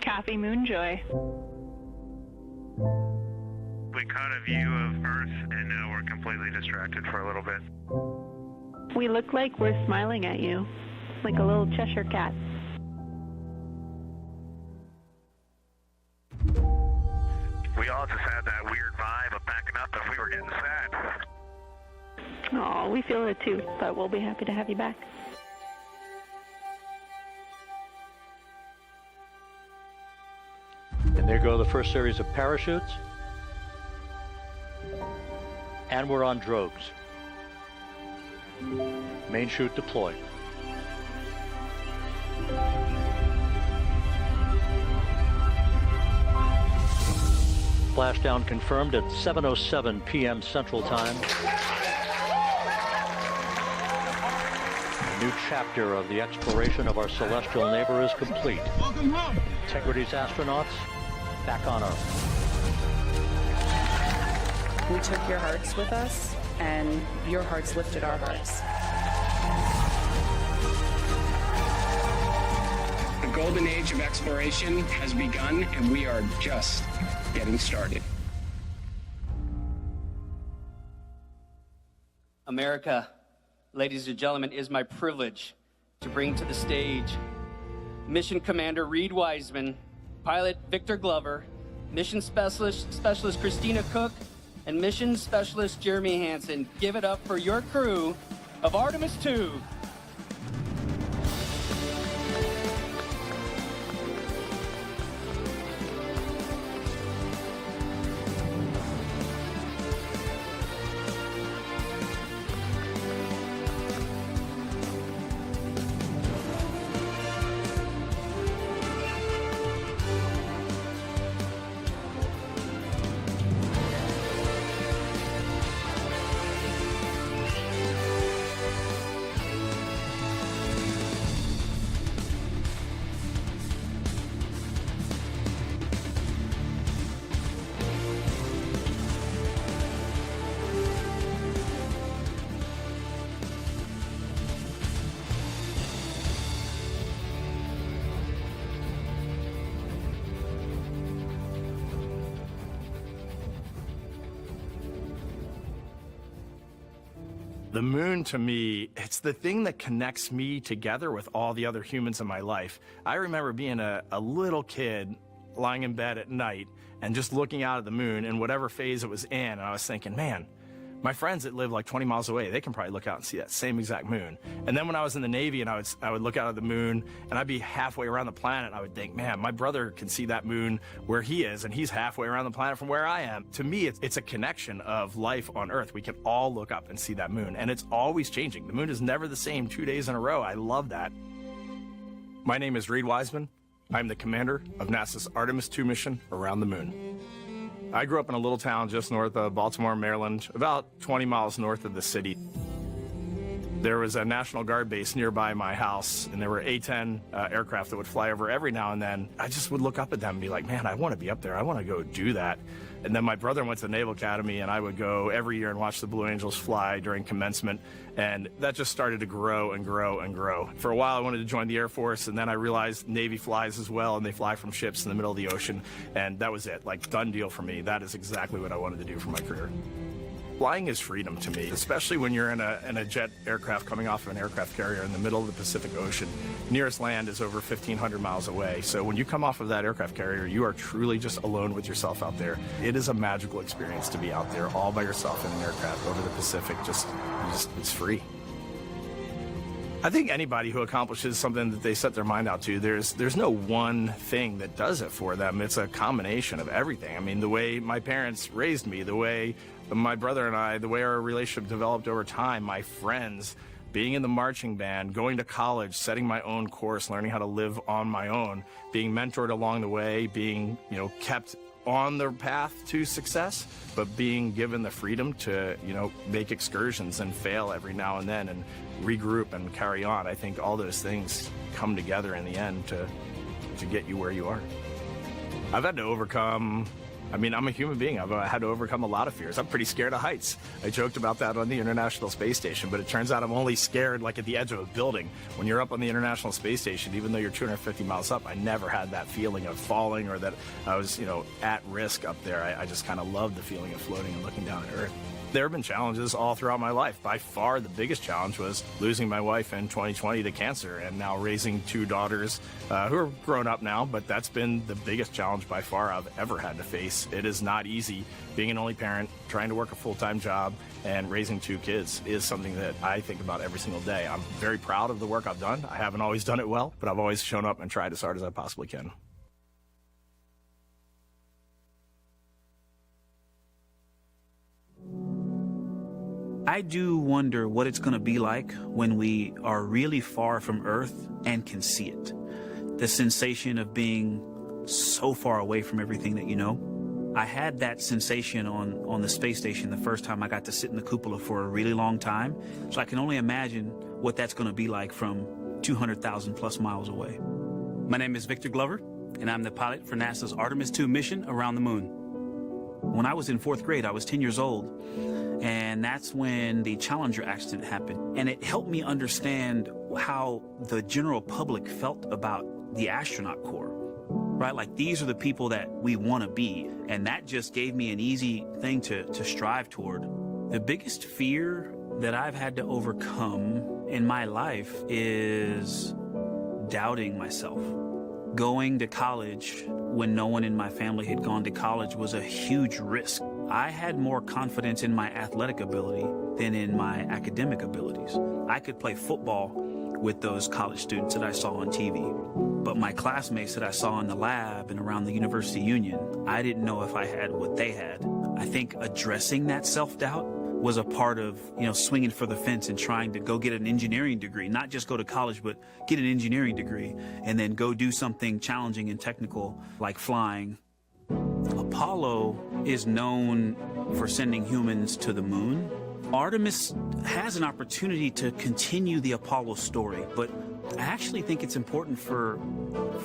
Kathy Moonjoy. We caught a view of Earth, and now we're completely distracted for a little bit. We look like we're smiling at you, like a little Cheshire cat. We all just had that weird vibe of backing up and we were getting sad. Oh, we feel it too, but we'll be happy to have you back. And there go the first series of parachutes. And we're on drogues. Main chute deployed. Splashdown confirmed at 7:07 p.m. Central Time. A new chapter of the exploration of our celestial neighbor is complete. Welcome home. Integrity's astronauts back on Earth. We took your hearts with us, and your hearts lifted our hearts. The golden age of exploration has begun, and we are just getting started. America, ladies and gentlemen, it is my privilege to bring to the stage Mission Commander Reed Wiseman, Pilot Victor Glover, Mission Specialist Christina Cook, and Mission Specialist Jeremy Hansen. Give it up for your crew of Artemis 2. The moon, to me, it's the thing that connects me together with all the other humans in my life. I remember being a little kid lying in bed at night and just looking out at the moon in whatever phase it was in, and I was thinking, man, my friends that live like 20 miles away, they can probably look out and see that same exact moon. And then when I was in the Navy and I would look out at the moon and I'd be halfway around the planet, and I would think, man, my brother can see that moon where he is, and he's halfway around the planet from where I am. To me, it's a connection of life on Earth. We can all look up and see that moon, and it's always changing. The moon is never the same 2 days in a row. I love that. My name is Reed Wiseman. I'm the commander of NASA's Artemis 2 mission around the moon. I grew up in a little town just north of Baltimore, Maryland, about 20 miles north of the city. There was a National Guard base nearby my house, and there were A-10 aircraft that would fly over every now and then. I just would look up at them and be like, man, I want to be up there. I want to go do that. And then my brother went to the Naval Academy, and I would go every year and watch the Blue Angels fly during commencement. And that just started to grow and grow and grow. For a while, I wanted to join the Air Force, and then I realized Navy flies as well, and they fly from ships in the middle of the ocean. And that was it, like, done deal for me. That is exactly what I wanted to do for my career. Flying is freedom to me, especially when you're in a jet aircraft coming off of an aircraft carrier in the middle of the Pacific Ocean. Nearest land is over 1,500 miles away. So when you come off of that aircraft carrier, you are truly just alone with yourself out there. It is a magical experience to be out there all by yourself in an aircraft over the Pacific. It's free. I think anybody who accomplishes something that they set their mind out to, there's no one thing that does it for them. It's a combination of everything. I mean, the way my parents raised me, the way my brother and I, the way our relationship developed over time, my friends, being in the marching band, going to college, setting my own course, learning how to live on my own, being mentored along the way, being, kept on the path to success, but being given the freedom to, make excursions and fail every now and then and regroup and carry on. I think all those things come together in the end to get you where you are. I've had to overcome, I'm a human being. I've had to overcome a lot of fears. I'm pretty scared of heights. I joked about that on the International Space Station, but it turns out I'm only scared like at the edge of a building. When you're up on the International Space Station, even though you're 250 miles up, I never had that feeling of falling or that I was, at risk up there. I just kind of loved the feeling of floating and looking down at Earth. There have been challenges all throughout my life. By far, the biggest challenge was losing my wife in 2020 to cancer and now raising two daughters who are grown up now, but that's been the biggest challenge by far I've ever had to face. It is not easy. Being an only parent, trying to work a full-time job, and raising two kids is something that I think about every single day. I'm very proud of the work I've done. I haven't always done it well, but I've always shown up and tried as hard as I possibly can. I do wonder what it's going to be like when we are really far from Earth and can see it. The sensation of being so far away from everything that you know. I had that sensation on the space station the first time I got to sit in the cupola for a really long time. So I can only imagine what that's going to be like from 200,000 plus miles away. My name is Victor Glover, and I'm the pilot for NASA's Artemis 2 mission around the moon. When I was in 4th grade, I was 10 years old, and that's when the Challenger accident happened. And it helped me understand how the general public felt about the astronaut corps, right? Like, these are the people that we want to be, and that just gave me an easy thing to strive toward. The biggest fear that I've had to overcome in my life is doubting myself. Going to college when no one in my family had gone to college was a huge risk. I had more confidence in my athletic ability than in my academic abilities. I could play football with those college students that I saw on TV, but my classmates that I saw in the lab and around the University Union, I didn't know if I had what they had. I think addressing that self-doubt was a part of, swinging for the fence and trying to go get an engineering degree, not just go to college, but get an engineering degree and then go do something challenging and technical like flying. Apollo is known for sending humans to the moon. Artemis has an opportunity to continue the Apollo story, but I actually think it's important for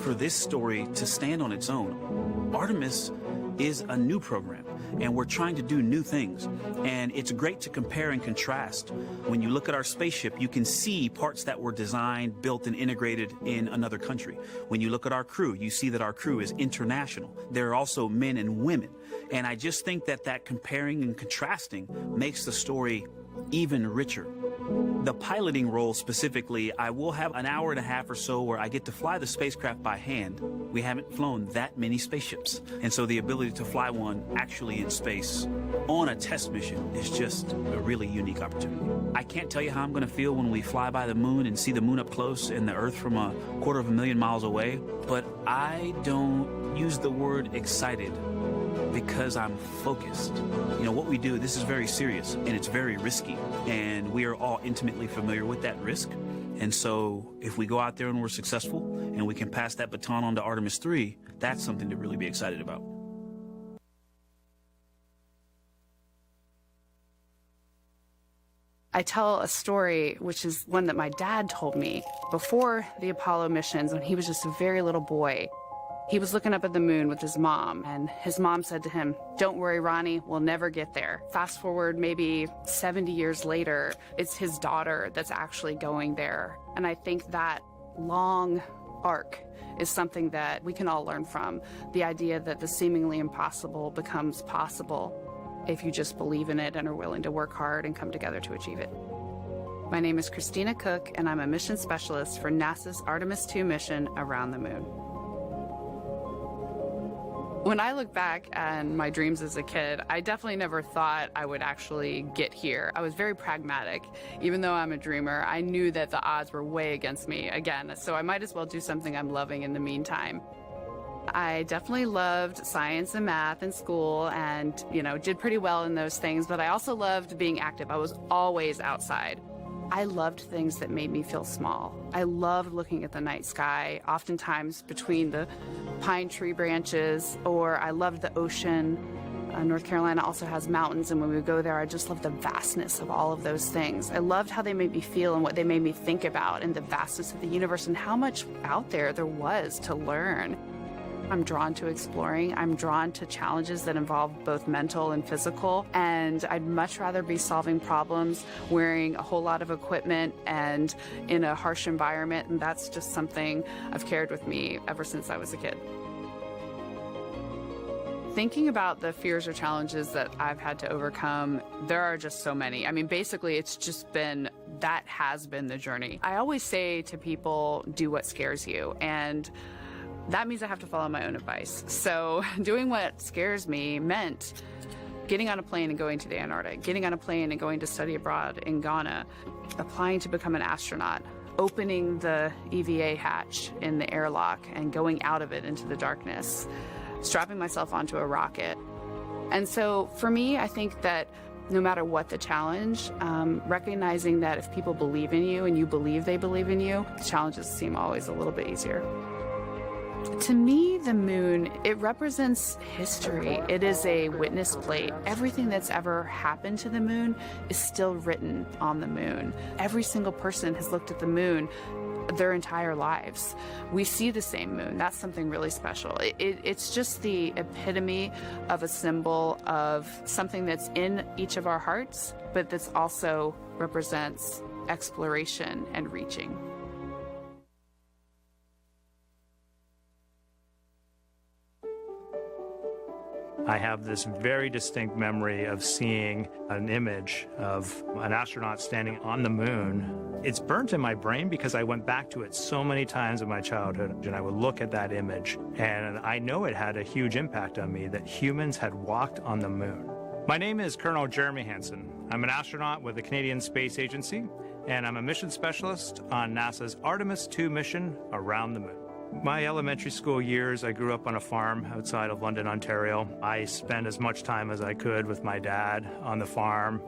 this story to stand on its own. Artemis is a new program, and we're trying to do new things. And it's great to compare and contrast. When you look at our spaceship, you can see parts that were designed, built, and integrated in another country. When you look at our crew, you see that our crew is international. There are also men and women. And I just think that comparing and contrasting makes the story even richer. The piloting role specifically, I will have an hour and a half or so where I get to fly the spacecraft by hand. We haven't flown that many spaceships. And so the ability to fly one actually in space on a test mission is just a really unique opportunity. I can't tell you how I'm going to feel when we fly by the moon and see the moon up close and the Earth from 250,000 miles away, but I don't use the word excited because I'm focused. What we do, this is very serious and it's very risky, and we are all intimately familiar with that risk. And so if we go out there and we're successful and we can pass that baton on to Artemis 3, that's something to really be excited about. I tell a story, which is one that my dad told me before the Apollo missions when he was just a very little boy. He was looking up at the moon with his mom, and his mom said to him, "Don't worry, Ronnie, we'll never get there." Fast forward maybe 70 years later, it's his daughter that's actually going there. And I think that long arc is something that we can all learn from. The idea that the seemingly impossible becomes possible if you just believe in it and are willing to work hard and come together to achieve it. My name is Christina Cook, and I'm a mission specialist for NASA's Artemis II mission around the moon. When I look back on my dreams as a kid, I definitely never thought I would actually get here. I was very pragmatic. Even though I'm a dreamer, I knew that the odds were way against me again, so I might as well do something I'm loving in the meantime. I definitely loved science and math in school and, did pretty well in those things, but I also loved being active. I was always outside. I loved things that made me feel small. I loved looking at the night sky, oftentimes between the pine tree branches, or I loved the ocean. North Carolina also has mountains, and when we go there, I just loved the vastness of all of those things. I loved how they made me feel and what they made me think about, and the vastness of the universe and how much out there was to learn. I'm drawn to exploring. I'm drawn to challenges that involve both mental and physical, and I'd much rather be solving problems wearing a whole lot of equipment and in a harsh environment, and that's just something I've carried with me ever since I was a kid. Thinking about the fears or challenges that I've had to overcome, there are just so many. I mean, basically, it's just that has been the journey. I always say to people, do what scares you, and that means I have to follow my own advice. So doing what scares me meant getting on a plane and going to the Antarctic, getting on a plane and going to study abroad in Ghana, applying to become an astronaut, opening the EVA hatch in the airlock and going out of it into the darkness, strapping myself onto a rocket. And so for me, I think that no matter what the challenge, recognizing that if people believe in you and you believe they believe in you, the challenges seem always a little bit easier. To me, the moon, it represents history. It is a witness plate. Everything that's ever happened to the moon is still written on the moon. Every single person has looked at the moon their entire lives. We see the same moon. That's something really special. It's just the epitome of a symbol of something that's in each of our hearts, but that's also represents exploration and reaching. I have this very distinct memory of seeing an image of an astronaut standing on the moon It's burnt in my brain because I went back to it so many times in my childhood, and I would look at that image, and I know it had a huge impact on me that humans had walked on the moon. My name is Colonel Jeremy Hansen. I'm an astronaut with the Canadian Space Agency, and I'm a mission specialist on NASA's Artemis II mission around the moon. My elementary school years, I grew up on a farm outside of London, Ontario. I spent as much time as I could with my dad on the farm.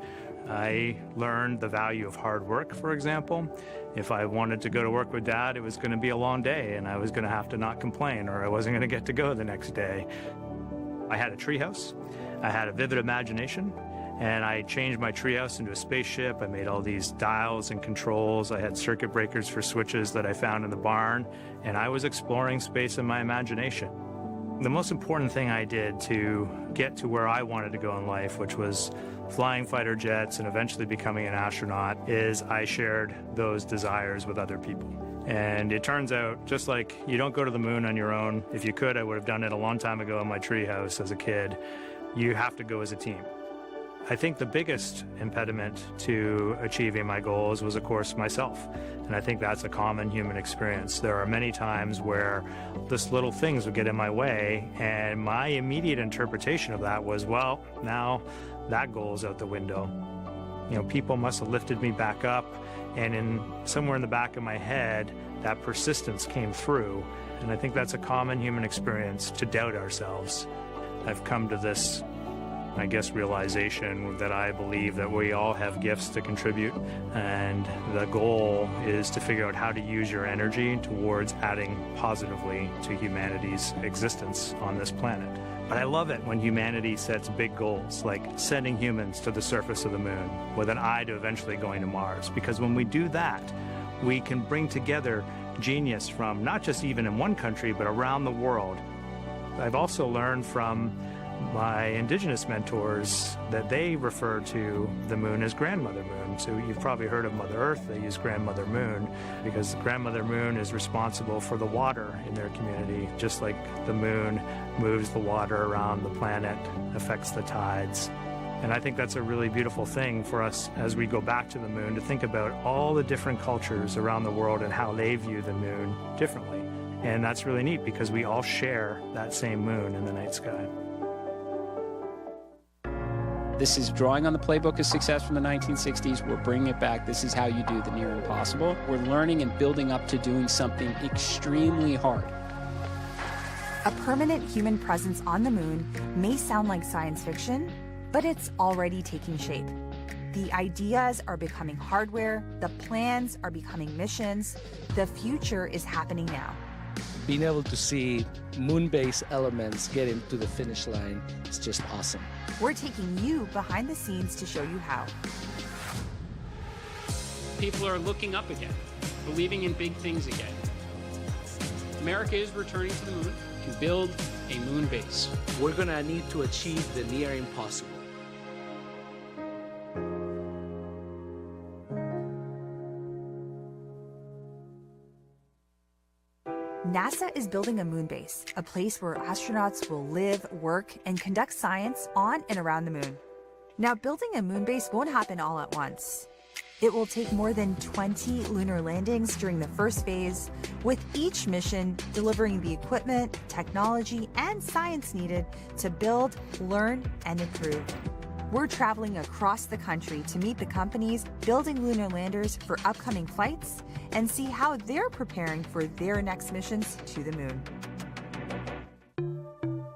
I learned the value of hard work, for example. If I wanted to go to work with Dad, it was going to be a long day, and I was going to have to not complain, or I wasn't going to get to go the next day. I had a treehouse. I had a vivid imagination, and I changed my treehouse into a spaceship. I made all these dials and controls. I had circuit breakers for switches that I found in the barn, and I was exploring space in my imagination. The most important thing I did to get to where I wanted to go in life, which was flying fighter jets and eventually becoming an astronaut, is I shared those desires with other people. And it turns out, just like you don't go to the moon on your own, if you could, I would have done it a long time ago in my treehouse as a kid, you have to go as a team. I think the biggest impediment to achieving my goals was, of course, myself. And I think that's a common human experience. There are many times where just little things would get in my way, and my immediate interpretation of that was, well, now that goal's out the window. You know, people must have lifted me back up, and somewhere in the back of my head, that persistence came through. And I think that's a common human experience, to doubt ourselves. I've come to this, I guess, realization that I believe that we all have gifts to contribute, and the goal is to figure out how to use your energy towards adding positively to humanity's existence on this planet. But I love it when humanity sets big goals, like sending humans to the surface of the moon with an eye to eventually going to Mars, because when we do that, we can bring together genius from not just even in one country, but around the world. I've also learned from my indigenous mentors that they refer to the moon as Grandmother Moon. So you've probably heard of Mother Earth. They use Grandmother Moon because Grandmother Moon is responsible for the water in their community, just like the moon moves the water around the planet, affects the tides. And I think that's a really beautiful thing for us as we go back to the moon, to think about all the different cultures around the world and how they view the moon differently. And that's really neat because we all share that same moon in the night sky. This is drawing on the playbook of success from the 1960s. We're bringing it back. This is how you do the near impossible. We're learning and building up to doing something extremely hard. A permanent human presence on the moon may sound like science fiction, but it's already taking shape. The ideas are becoming hardware, the plans are becoming missions. The future is happening now. Being able to see moon-based elements getting to the finish line is just awesome. We're taking you behind the scenes to show you how. People are looking up again, believing in big things again. America is returning to the moon to build a moon base. We're gonna need to achieve the near impossible. NASA is building a moon base, a place where astronauts will live, work, and conduct science on and around the moon. Now, building a moon base won't happen all at once. It will take more than 20 lunar landings during the first phase, with each mission delivering the equipment, technology, and science needed to build, learn, and improve. We're traveling across the country to meet the companies building lunar landers for upcoming flights and see how they're preparing for their next missions to the moon.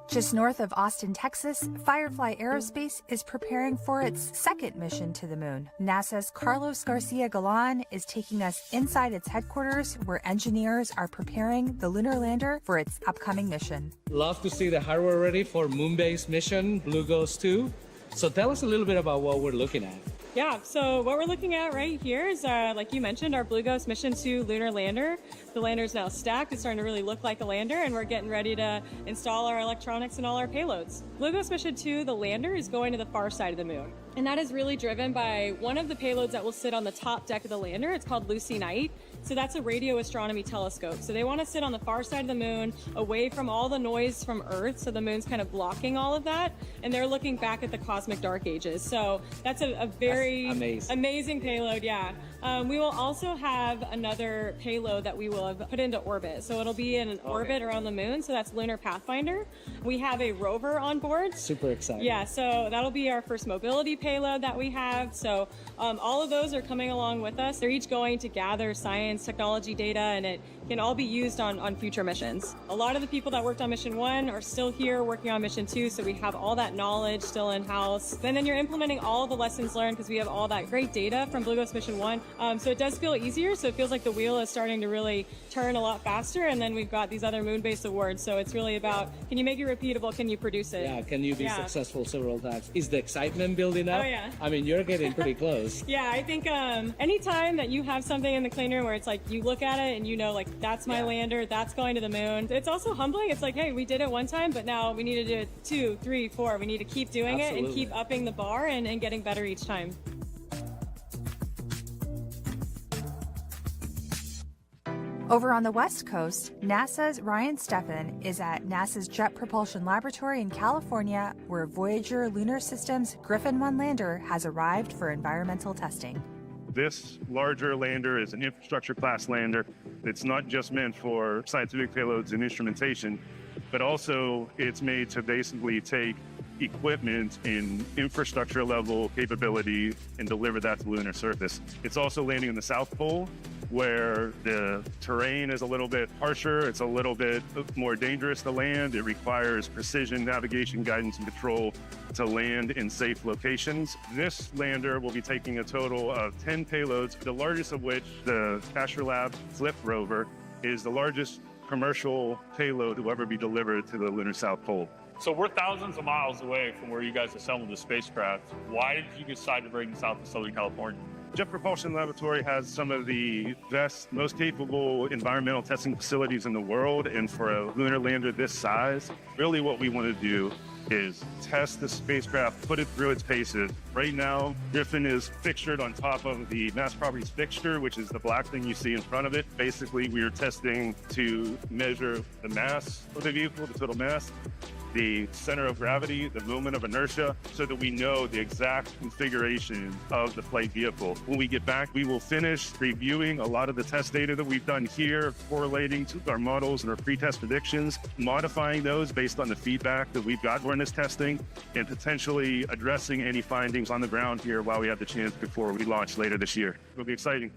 Just north of Austin, Texas, Firefly Aerospace is preparing for its second mission to the moon. NASA's Carlos Garcia Galan is taking us inside its headquarters, where engineers are preparing the lunar lander for its upcoming mission. Love to see the hardware ready for moon-based mission, Blue Ghost 2. So tell us a little bit about what we're looking at. Yeah, so what we're looking at right here is, like you mentioned, our Blue Ghost Mission 2 lunar lander. The lander is now stacked. It's starting to really look like a lander, and we're getting ready to install our electronics and all our payloads. Blue Ghost Mission 2, the lander, is going to the far side of the moon. And that is really driven by one of the payloads that will sit on the top deck of the lander. It's called Lucy Knight. So that's a radio astronomy telescope. So they want to sit on the far side of the moon, away from all the noise from Earth. So the moon's kind of blocking all of that. And they're looking back at the cosmic dark ages. So that's a very amazing payload, yeah. We will also have another payload that we will have put into orbit. So it'll be in an orbit around the moon. So that's Lunar Pathfinder. We have a rover on board. Super exciting. Yeah, so that'll be our first mobility payload that we have. So all of those are coming along with us. They're each going to gather science, technology data, and it can all be used on future missions. A lot of the people that worked on mission 1 are still here working on mission 2, so we have all that knowledge still in-house. And then you're implementing all the lessons learned because we have all that great data from Blue Ghost mission 1. So it does feel easier, so it feels like the wheel is starting to really turn a lot faster, and then we've got these other moon-based awards, so it's really about, can you make it repeatable, can you produce it? Yeah, can you be successful several times? Is the excitement building up? Oh, yeah. I mean, you're getting pretty close. Yeah, I think anytime that you have something in the clean room where it's like, you look at it and you know, like, that's my lander, that's going to the moon. It's also humbling. It's like, hey, we did it one time, but now we need to do it 2, 3, 4. We need to keep doing it and keep upping the bar and getting better each time. Over on the West Coast, NASA's Ryan Steffen is at NASA's Jet Propulsion Laboratory in California, where Voyager Lunar Systems Griffin 1 lander has arrived for environmental testing. This larger lander is an infrastructure class lander. It's not just meant for scientific payloads and instrumentation, but also it's made to basically take equipment in infrastructure level capability and deliver that to the lunar surface. It's also landing in the South Pole, where the terrain is a little bit harsher, it's a little bit more dangerous to land. It requires precision navigation, guidance, and control to land in safe locations. This lander will be taking a total of 10 payloads, the largest of which, the Astronaut Flip rover, is the largest commercial payload to ever be delivered to the lunar South Pole. So we're thousands of miles away from where you guys assembled the spacecraft. Why did you decide to bring this out to Southern California? Jet Propulsion Laboratory has some of the best, most capable environmental testing facilities in the world, and for a lunar lander this size, really what we want to do is test the spacecraft, put it through its paces. Right now, Griffin is fixtured on top of the mass properties fixture, which is the black thing you see in front of it. Basically, we are testing to measure the mass of the vehicle, the total mass, the center of gravity, the moment of inertia, so that we know the exact configuration of the flight vehicle. When we get back, we will finish reviewing a lot of the test data that we've done here, correlating to our models and our pre-test predictions, modifying those based on the feedback that we've got during this testing, and potentially addressing any findings on the ground here while we have the chance before we launch later this year. It'll be exciting.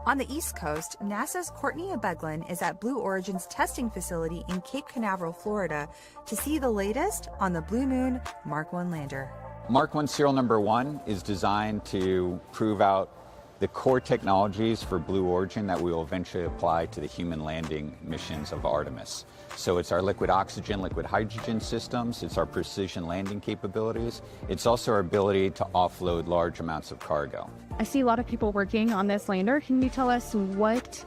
On the East Coast, NASA's Courtney Beglin is at Blue Origin's testing facility in Cape Canaveral, Florida, to see the latest on the Blue Moon Mark 1 lander. Mark 1 serial number 1 is designed to prove out the core technologies for Blue Origin that we will eventually apply to the human landing missions of Artemis. So it's our liquid oxygen, liquid hydrogen systems, it's our precision landing capabilities, it's also our ability to offload large amounts of cargo. I see a lot of people working on this lander. Can you tell us what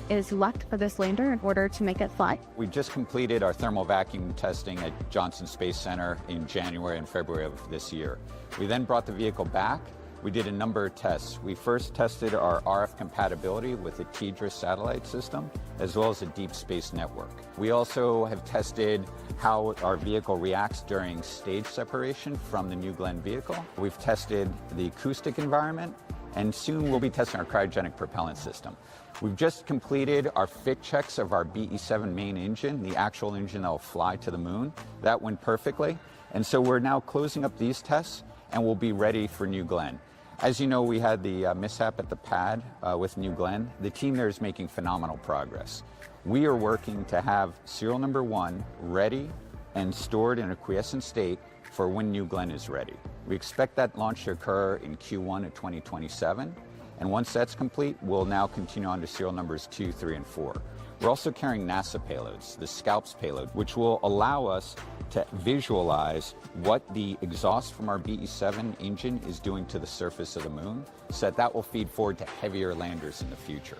is left for this lander in order to make it fly? We just completed our thermal vacuum testing at Johnson Space Center in January and February of this year. We then brought the vehicle back. We did a number of tests. We first tested our RF compatibility with the TDRS satellite system, as well as a deep space network. We also have tested how our vehicle reacts during stage separation from the New Glenn vehicle. We've tested the acoustic environment, and soon we'll be testing our cryogenic propellant system. We've just completed our fit checks of our BE-7 main engine, the actual engine that will fly to the moon. That went perfectly, and so we're now closing up these tests, and we'll be ready for New Glenn. As you know, we had the mishap at the pad with New Glenn. The team there is making phenomenal progress. We are working to have serial number 1 ready and stored in a quiescent state for when New Glenn is ready. We expect that launch to occur in Q1 of 2027, and once that's complete, we'll now continue on to serial numbers 2, 3, and 4. We're also carrying NASA payloads, the SCALPS payload, which will allow us to visualize what the exhaust from our BE-7 engine is doing to the surface of the moon, so that will feed forward to heavier landers in the future.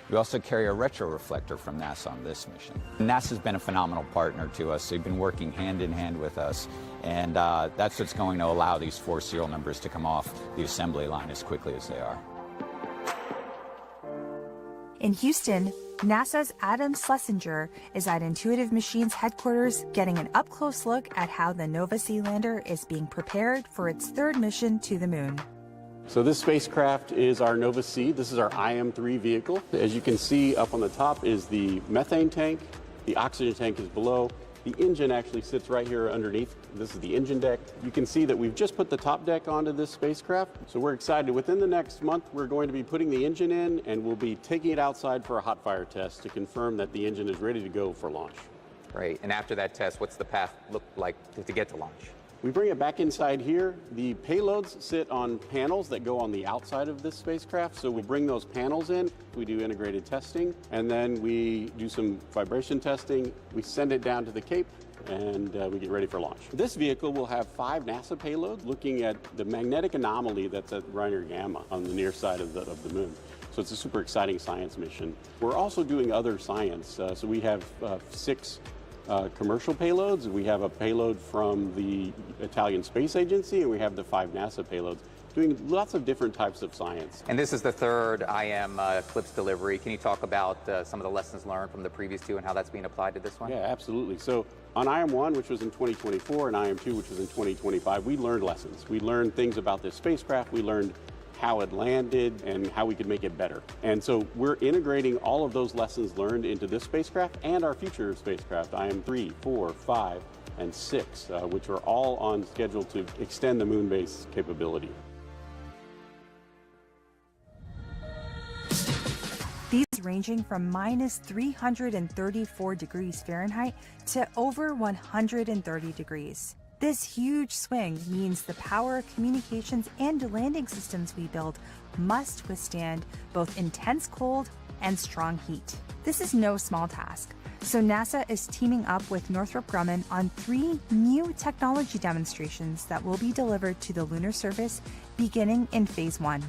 We also carry a retroreflector from NASA on this mission. NASA's been a phenomenal partner to us. They've been working hand in hand with us, and that's what's going to allow these 4 serial numbers to come off the assembly line as quickly as they are. In Houston, NASA's Adam Schlesinger is at Intuitive Machines headquarters getting an up-close look at how the Nova C lander is being prepared for its 3rd mission to the moon. So this spacecraft is our Nova C. This is our IM-3 vehicle. As you can see, up on the top is the methane tank. The oxygen tank is below. The engine actually sits right here underneath. This is the engine deck. You can see that we've just put the top deck onto this spacecraft. So we're excited. Within the next month, we're going to be putting the engine in, and we'll be taking it outside for a hot fire test to confirm that the engine is ready to go for launch. Great. And after that test, what's the path look like to get to launch? We bring it back inside here. The payloads sit on panels that go on the outside of this spacecraft. So we bring those panels in, we do integrated testing, and then we do some vibration testing. We send it down to the Cape, and we get ready for launch. This vehicle will have 5 NASA payloads looking at the magnetic anomaly that's at Reiner Gamma on the near side of the moon. So it's a super exciting science mission. We're also doing other science. So we have 6 commercial payloads. We have a payload from the Italian Space Agency, and we have the 5 NASA payloads, doing lots of different types of science. And this is the 3rd IM Eclipse delivery. Can you talk about some of the lessons learned from the previous 2 and how that's being applied to this one? Yeah, absolutely. So on IM-1, which was in 2024, and IM-2, which was in 2025, we learned lessons. We learned things about this spacecraft. We learned how it landed and how we could make it better. And so we're integrating all of those lessons learned into this spacecraft and our future spacecraft, IM-3, 4, 5, and 6, which are all on schedule to extend the moon base capability. These ranging from minus 334 degrees Fahrenheit to over 130 degrees. This huge swing means the power, communications, and landing systems we build must withstand both intense cold and strong heat. This is no small task, so NASA is teaming up with Northrop Grumman on 3 new technology demonstrations that will be delivered to the lunar surface beginning in Phase 1.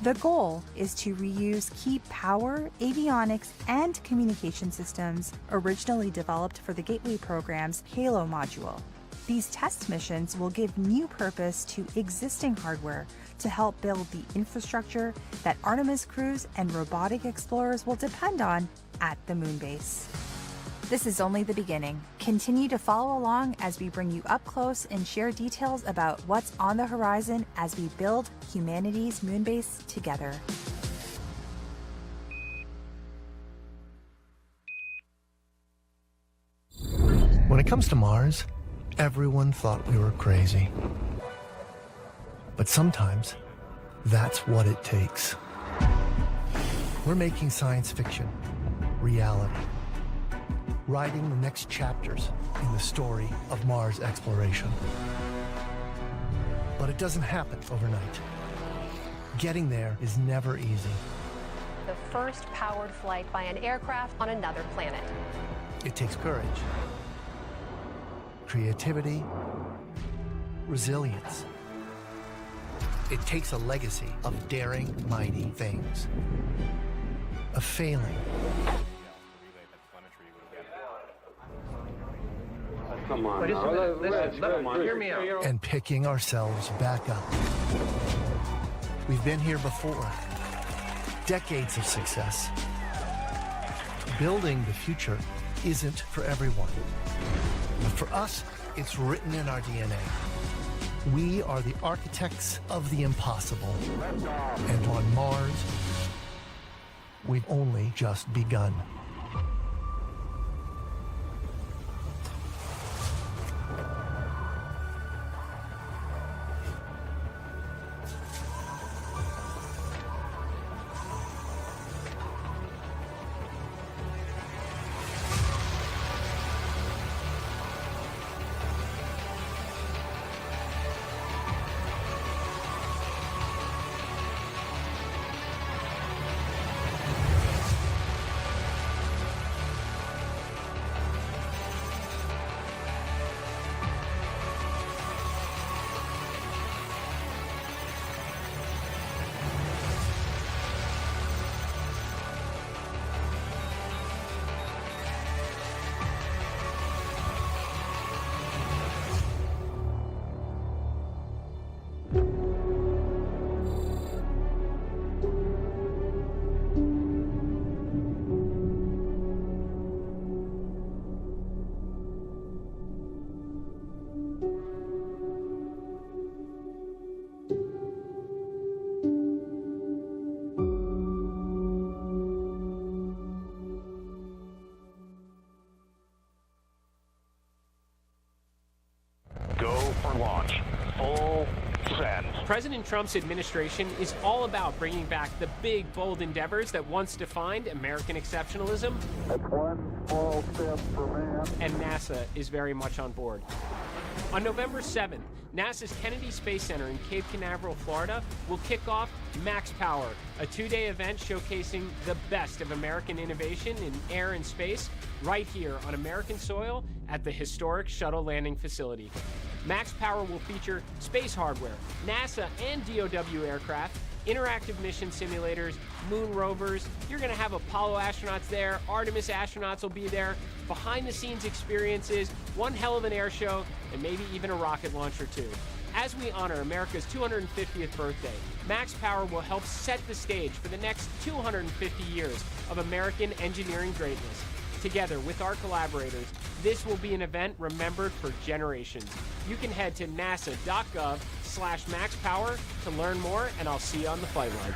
The goal is to reuse key power, avionics, and communication systems originally developed for the Gateway program's HALO module. These test missions will give new purpose to existing hardware to help build the infrastructure that Artemis crews and robotic explorers will depend on at the moon base. This is only the beginning. Continue to follow along as we bring you up close and share details about what's on the horizon as we build humanity's moon base together. When it comes to Mars, everyone thought we were crazy. But sometimes, that's what it takes. We're making science fiction reality, writing the next chapters in the story of Mars exploration. But it doesn't happen overnight. Getting there is never easy. The first powered flight by an aircraft on another planet. It takes courage, creativity, resilience. It takes a legacy of daring, mighty things, of failing. Come on, listen, hear me out. And picking ourselves back up. We've been here before. Decades of success. Building the future isn't for everyone. But for us, it's written in our DNA. We are the architects of the impossible. And on Mars, we've only just begun. President Trump's administration is all about bringing back the big, bold endeavors that once defined American exceptionalism. That's one small step for man. And NASA is very much on board. On November 7th, NASA's Kennedy Space Center in Cape Canaveral, Florida, will kick off Max Power, a two-day event showcasing the best of American innovation in air and space, right here on American soil at the historic shuttle landing facility. Max Power will feature space hardware, NASA and DOW aircraft, interactive mission simulators, moon rovers. You're going to have Apollo astronauts there, Artemis astronauts will be there, behind-the-scenes experiences, one hell of an air show, and maybe even a rocket launch or two. As we honor America's 250th birthday, Max Power will help set the stage for the next 250 years of American engineering greatness. Together with our collaborators, this will be an event remembered for generations. You can head to nasa.gov/maxpower to learn more, and I'll see you on the flight line.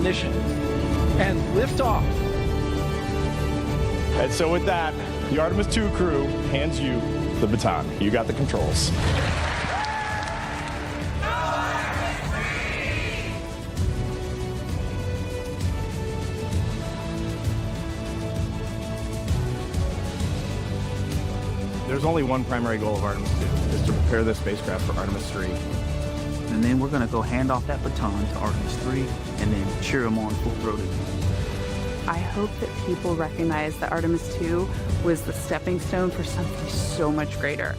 ignition, and liftoff. And so with that, the Artemis 2 crew hands you the baton. You got the controls. There's only one primary goal of Artemis 2, is to prepare this spacecraft for Artemis 3. And then we're going to go hand off that baton to Artemis 3 and then cheer them on full-throated. I hope that people recognize that Artemis 2 was the stepping stone for something so much greater.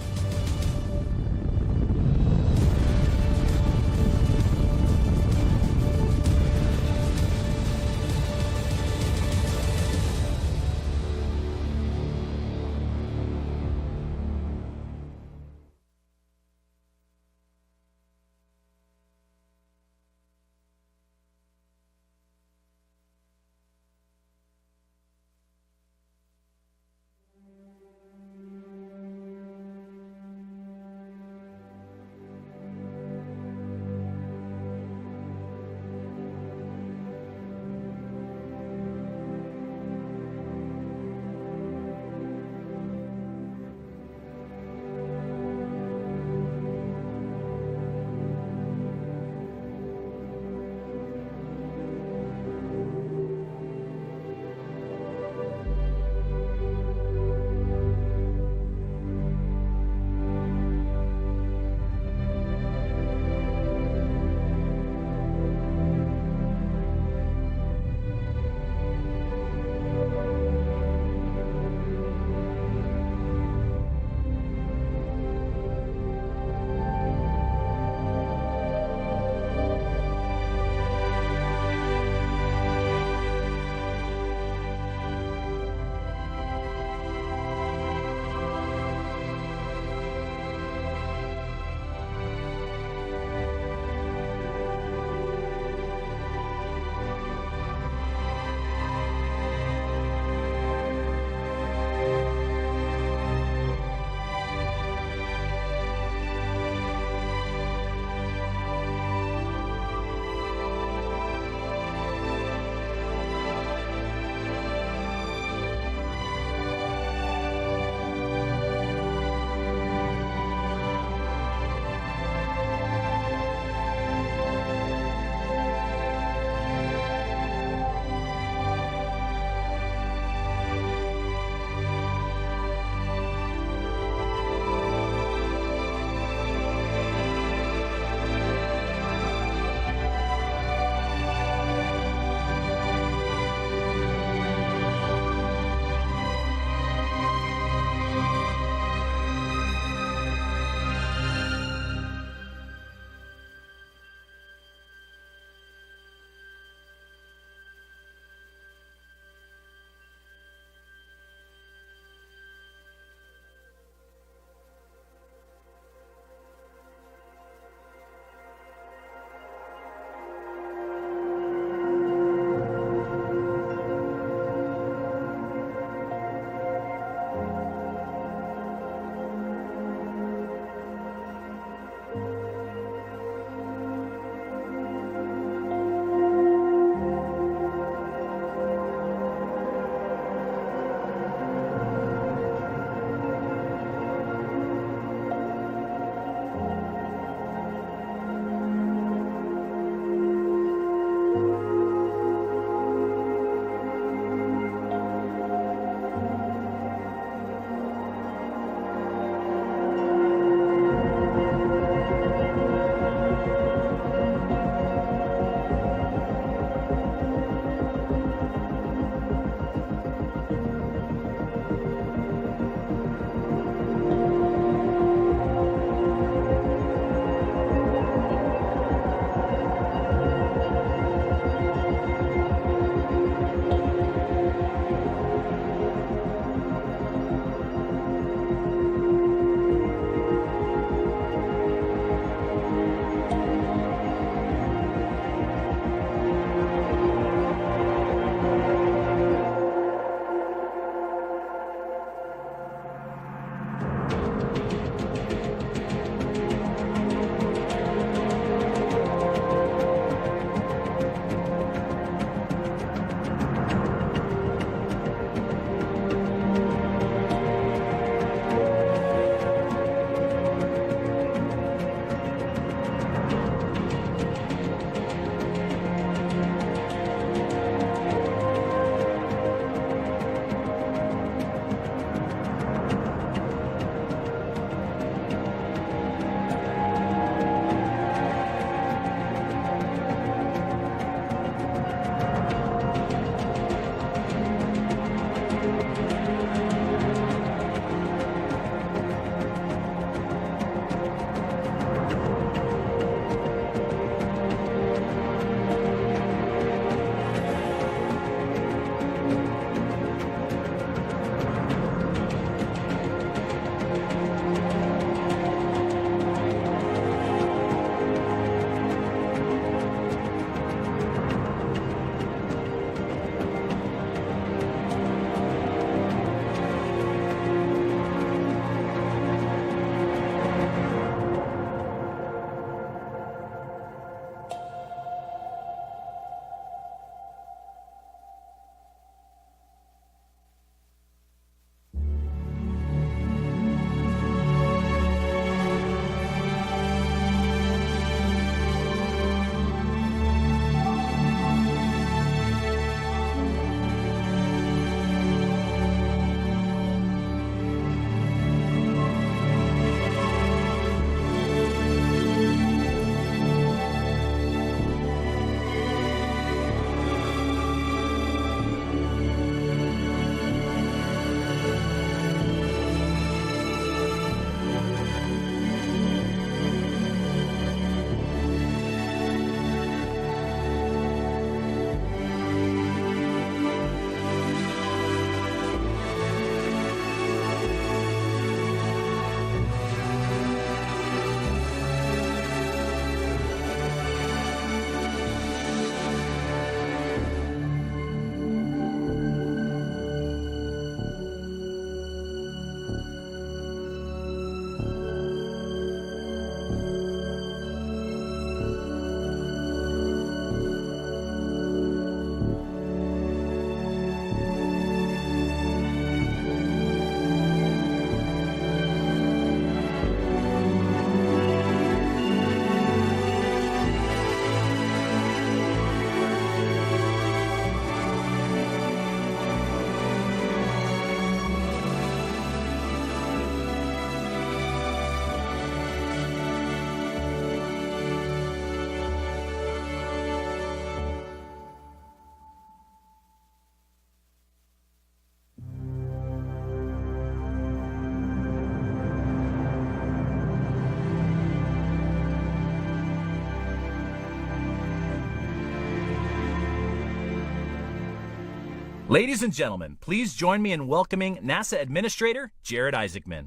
Ladies and gentlemen, please join me in welcoming NASA Administrator Jared Isaacman.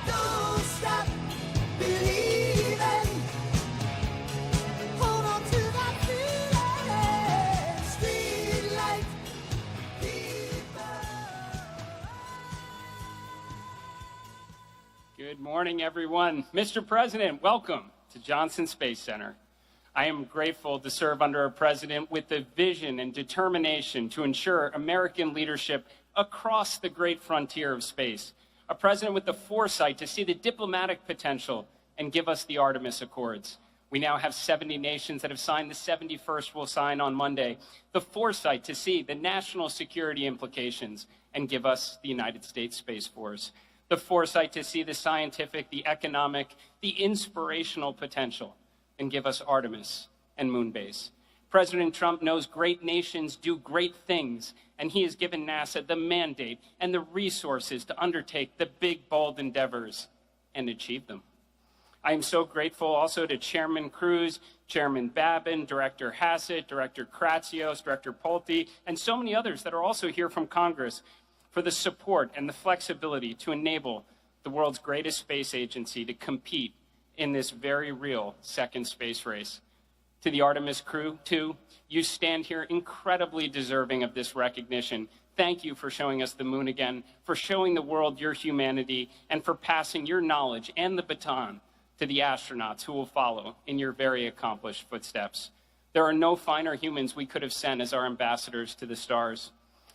Don't stop believing. Hold on to that feeling. Streetlight Good morning, everyone. Mr. President, welcome to Johnson Space Center. I am grateful to serve under a president with the vision and determination to ensure American leadership across the great frontier of space. A president with the foresight to see the diplomatic potential and give us the Artemis Accords. We now have 70 nations that have signed. The 71st will sign on Monday. The foresight to see the national security implications and give us the United States Space Force. The foresight to see the scientific, the economic, the inspirational potential and give us Artemis and Moonbase. President Trump knows great nations do great things, and he has given NASA the mandate and the resources to undertake the big, bold endeavors and achieve them. I am so grateful also to Chairman Cruz, Chairman Babin, Director Hassett, Director Kratsios, Director Pulte, and so many others that are also here from Congress for the support and the flexibility to enable the world's greatest space agency to compete in this very real second space race. To the Artemis crew, too, you stand here incredibly deserving of this recognition. Thank you for showing us the moon again, for showing the world your humanity, and for passing your knowledge and the baton to the astronauts who will follow in your very accomplished footsteps. There are no finer humans we could have sent as our ambassadors to the stars.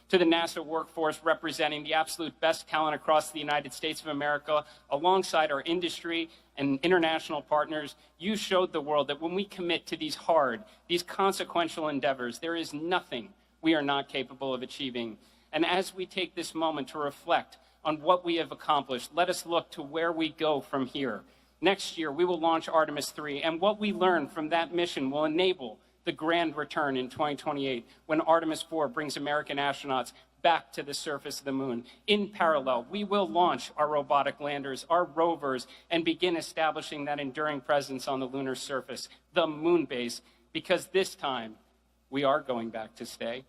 To the NASA workforce representing the absolute best talent across the United States of America, alongside our industry and international partners, you showed the world that when we commit to these hard, these consequential endeavors, there is nothing we are not capable of achieving. And as we take this moment to reflect on what we have accomplished, let us look to where we go from here. Next year, we will launch Artemis 3, and what we learn from that mission will enable the grand return in 2028 when Artemis 4 brings American astronauts back to the surface of the moon. In parallel, we will launch our robotic landers, our rovers, and begin establishing that enduring presence on the lunar surface, the moon base, because this time we are going back to stay.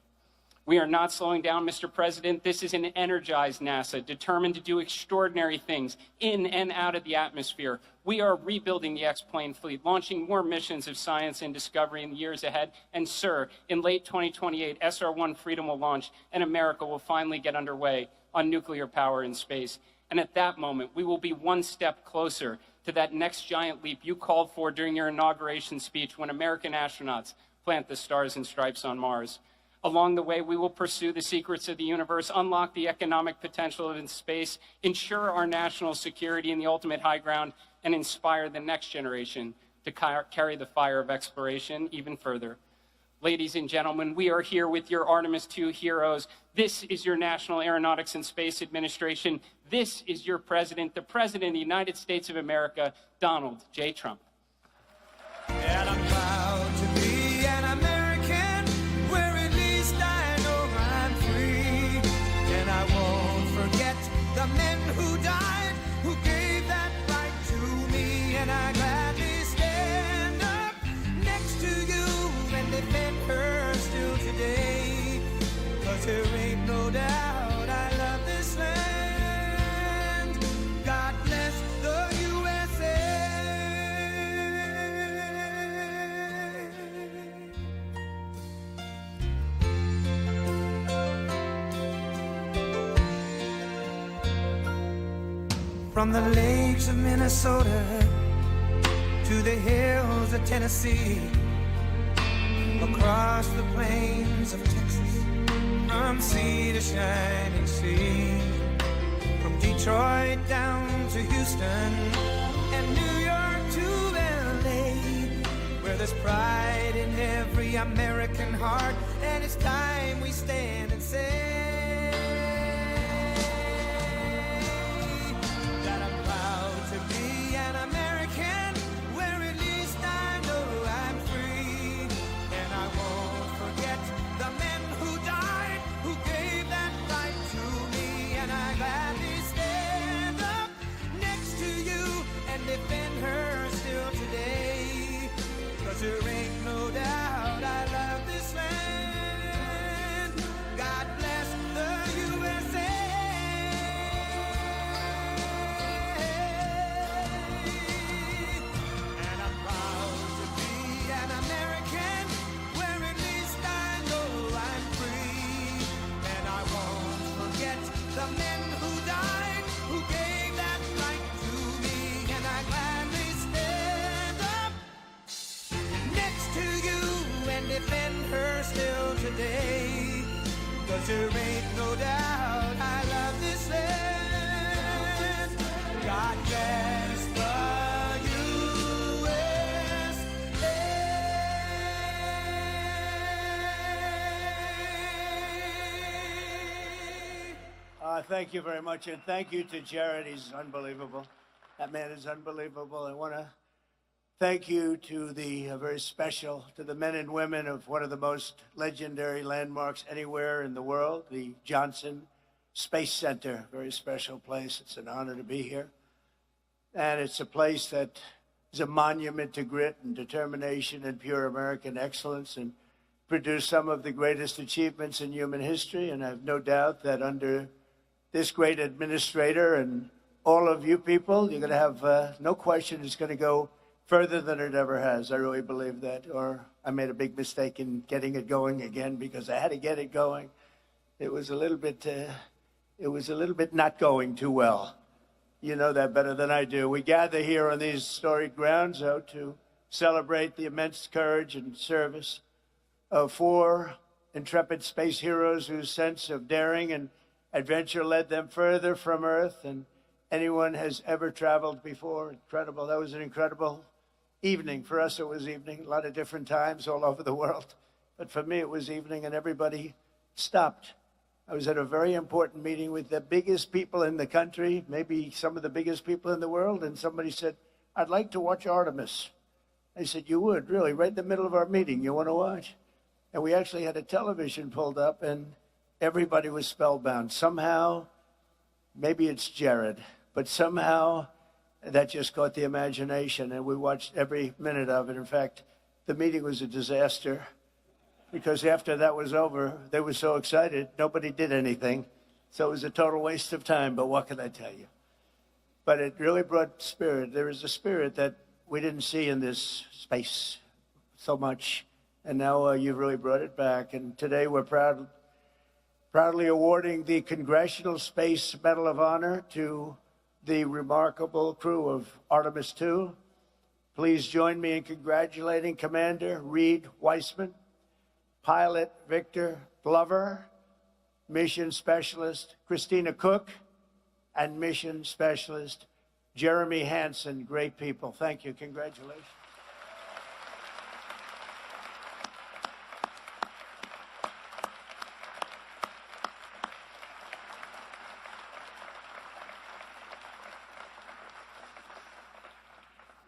We are not slowing down, Mr. President. This is an energized NASA, determined to do extraordinary things in and out of the atmosphere. We are rebuilding the X-plane fleet, launching more missions of science and discovery in the years ahead. And, sir, in late 2028, SR-1 Freedom will launch, and America will finally get underway on nuclear power in space. And at that moment, we will be one step closer to that next giant leap you called for during your inauguration speech when American astronauts plant the stars and stripes on Mars. Along the way, we will pursue the secrets of the universe, unlock the economic potential of space, ensure our national security in the ultimate high ground, and inspire the next generation to carry the fire of exploration even further. Ladies and gentlemen, we are here with your Artemis II heroes. This is your National Aeronautics and Space Administration. This is your president, the President of the United States of America, Donald J. Trump. And I'm proud to be an American, where at least I know I'm free. And I won't forget the men who died, who gave that right to me. And I gladly stand up next to you and defend her still today. 'Cause there ain't no doubt I love this land. God bless the USA. From the lakes of Minnesota to the hills of Tennessee, across the plains of Texas, from sea to shining sea, from Detroit down to Houston and New York to LA, where there's pride in every American heart, and it's time we stand and say that I'm proud to be an American, where at least I know I'm free. And I won't forget the men who died, who gave that right to me. And I gladly stand up next to you and defend her still today. 'Cause there ain't no doubt I love this land. the men who died, who gave that right to me, and I gladly stand up next to you and defend her still today. 'Cause there ain't no doubt I love this land. God bless the Thank you very much, and thank you to Jared. He's unbelievable. That man is unbelievable. I want to thank you to the to the men and women of one of the most legendary landmarks anywhere in the world, the Johnson Space Center. Very special place. It's an honor to be here. And it's a place that is a monument to grit and determination and pure American excellence, and produced some of the greatest achievements in human history. And I have no doubt that under this great administrator and all of you people, you're going to have no question it's going to go further than it ever has. I really believe that. Or I made a big mistake in getting it going again because I had to get it going. It was a little bit not going too well. You know that better than I do. We gather here on these storied grounds to celebrate the immense courage and service of 4 intrepid space heroes whose sense of daring and adventure led them further from Earth than anyone has ever traveled before. Incredible. That was an incredible evening. For us, it was evening. A lot of different times all over the world. But for me, it was evening, and everybody stopped. I was at a very important meeting with the biggest people in the country, maybe some of the biggest people in the world, and somebody said, "I'd like to watch Artemis." I said, "You would, really? Right in the middle of our meeting, you want to watch?" And we actually had a television pulled up, and everybody was spellbound. Somehow, maybe it's Jared, but somehow that just caught the imagination, and we watched every minute of it. In fact, the meeting was a disaster because after that was over, they were so excited, nobody did anything. So it was a total waste of time, but what can I tell you? But it really brought spirit. There is a spirit that we didn't see in this space so much, and now you've really brought it back. And today we're proudly awarding the Congressional Space Medal of Honor to the remarkable crew of Artemis II. Please join me in congratulating Commander Reed Weissman, Pilot Victor Glover, Mission Specialist Christina Cook, and Mission Specialist Jeremy Hansen. Great people. Thank you. Congratulations.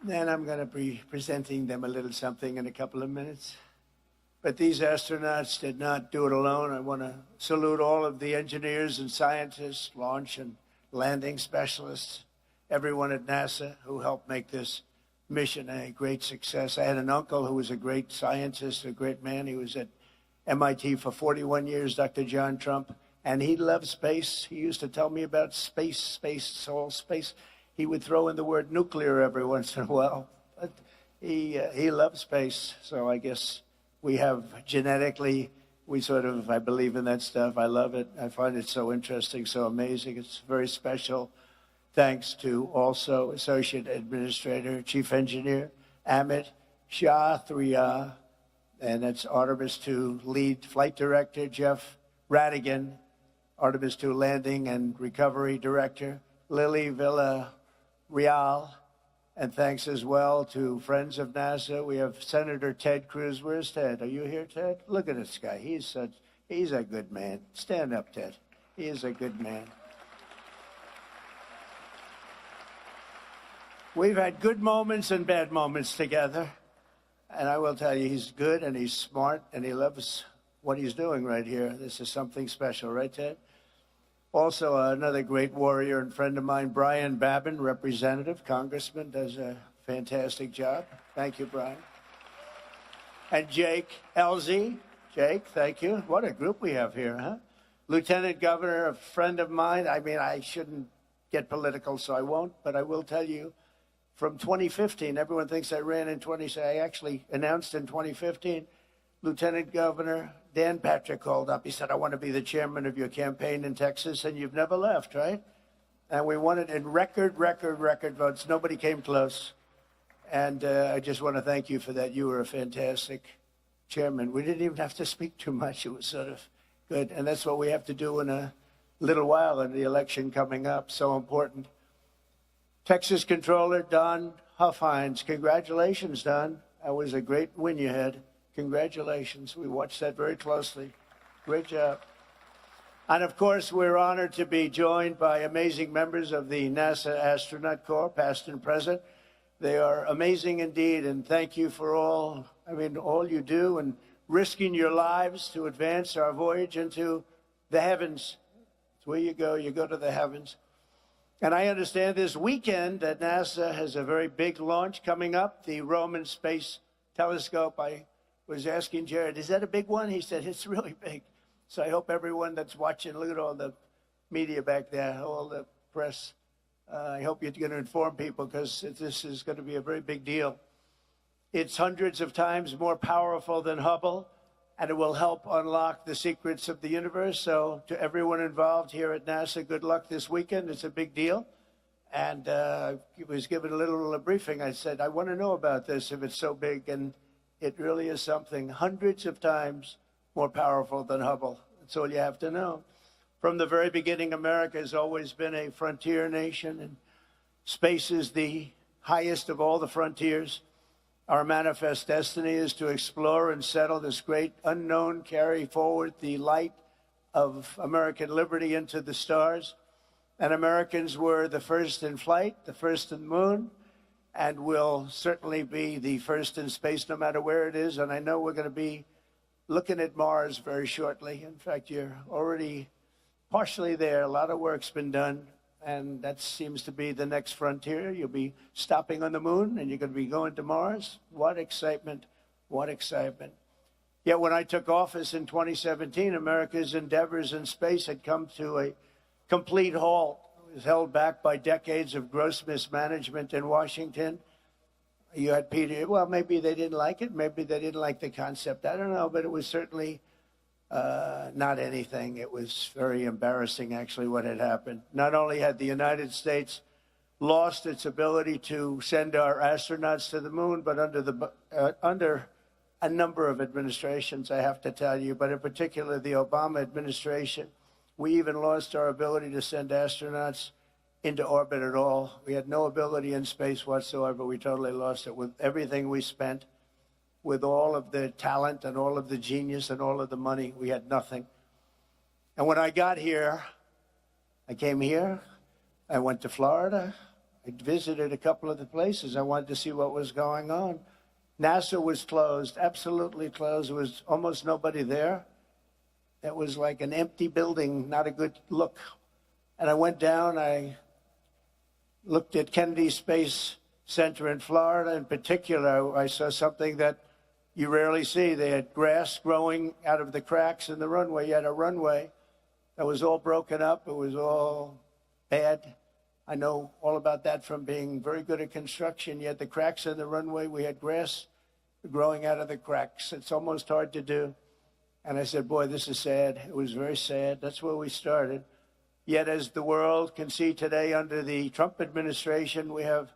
Then I'm going to be presenting them a little something in a couple of minutes. But these astronauts did not do it alone. I want to salute all of the engineers and scientists, launch and landing specialists, everyone at NASA who helped make this mission a great success. I had an uncle who was a great scientist, a great man. He was at MIT for 41 years, Dr. John Trump, and he loved space. He used to tell me about space, all space. He would throw in the word nuclear every once in a while, but he loved space. So I guess we have genetically, I believe in that stuff. I love it. I find it so interesting, so amazing. It's very special. Thanks to also Associate Administrator, Chief Engineer, Amit Shathriya, and that's Artemis II Lead Flight Director, Jeff Radigan, Artemis II Landing and Recovery Director, Lily Villarreal, and thanks as well to friends of NASA. We have Senator Ted Cruz. Where's Ted? Are you here, Ted? Look at this guy. He's a good man. Stand up, Ted. He is a good man. We've had good moments and bad moments together. And I will tell you, he's good and he's smart and he loves what he's doing right here. This is something special, right, Ted? Also, another great warrior and friend of mine, Brian Babin, representative, congressman, does a fantastic job. Thank you, Brian. And Jake Elzy. Jake, thank you. What a group we have here, huh? Lieutenant Governor, a friend of mine. I mean, I shouldn't get political, so I won't, but I will tell you, from 2015, everyone thinks I ran in I actually announced in 2015, Lieutenant Governor Dan Patrick called up. He said, I want to be the chairman of your campaign in Texas, and you've never left, right? And we won it in record votes. Nobody came close. And I just want to thank you for that. You were a fantastic chairman. We didn't even have to speak too much. It was sort of good. And that's what we have to do in a little while in the election coming up. So important. Texas Controller Don Huffines. Congratulations, Don. That was a great win you had. Congratulations. We watched that very closely. Great job. And of course, we're honored to be joined by amazing members of the NASA Astronaut Corps, past and present. They are amazing indeed, and thank you for all you do and risking your lives to advance our voyage into the heavens. It's where you go to the heavens. And I understand this weekend that NASA has a very big launch coming up, the Roman Space Telescope. I was asking Jared, is that a big one? He said, it's really big. So I hope everyone that's watching, look at all the media back there, all the press. I hope you're going to inform people because this is going to be a very big deal. It's hundreds of times more powerful than Hubble, and it will help unlock the secrets of the universe. So to everyone involved here at NASA, good luck this weekend. It's a big deal. And I was given a little briefing. I said, I want to know about this if it's so big. And it really is something hundreds of times more powerful than Hubble. That's all you have to know. From the very beginning, America has always been a frontier nation, and space is the highest of all the frontiers. Our manifest destiny is to explore and settle this great unknown, carry forward the light of American liberty into the stars. And Americans were the first in flight, the first in the moon, and will certainly be the first in space no matter where it is. And I know we're going to be looking at Mars very shortly. In fact, you're already partially there. A lot of work's been done, and that seems to be the next frontier. You'll be stopping on the moon, and you're going to be going to Mars. What excitement, what excitement. Yet when I took office in 2017, America's endeavors in space had come to a complete halt. It was held back by decades of gross mismanagement in Washington. You had Peter, well, maybe they didn't like it. Maybe they didn't like the concept. I don't know, but it was certainly not anything. It was very embarrassing, actually, what had happened. Not only had the United States lost its ability to send our astronauts to the moon, but under a number of administrations, I have to tell you, but in particular the Obama administration, we even lost our ability to send astronauts into orbit at all. We had no ability in space whatsoever. We totally lost it with everything we spent, with all of the talent and all of the genius and all of the money. We had nothing. And when I got here, I came here, I went to Florida, I visited a couple of the places. I wanted to see what was going on. NASA was closed, absolutely closed. There was almost nobody there. It was like an empty building, not a good look. And I went down, I looked at Kennedy Space Center in Florida. In particular, I saw something that you rarely see. They had grass growing out of the cracks in the runway. You had a runway that was all broken up. It was all bad. I know all about that from being very good at construction. You had the cracks in the runway. We had grass growing out of the cracks. It's almost hard to do. And I said, boy, this is sad. It was very sad. That's where we started. Yet as the world can see today under the Trump administration, we have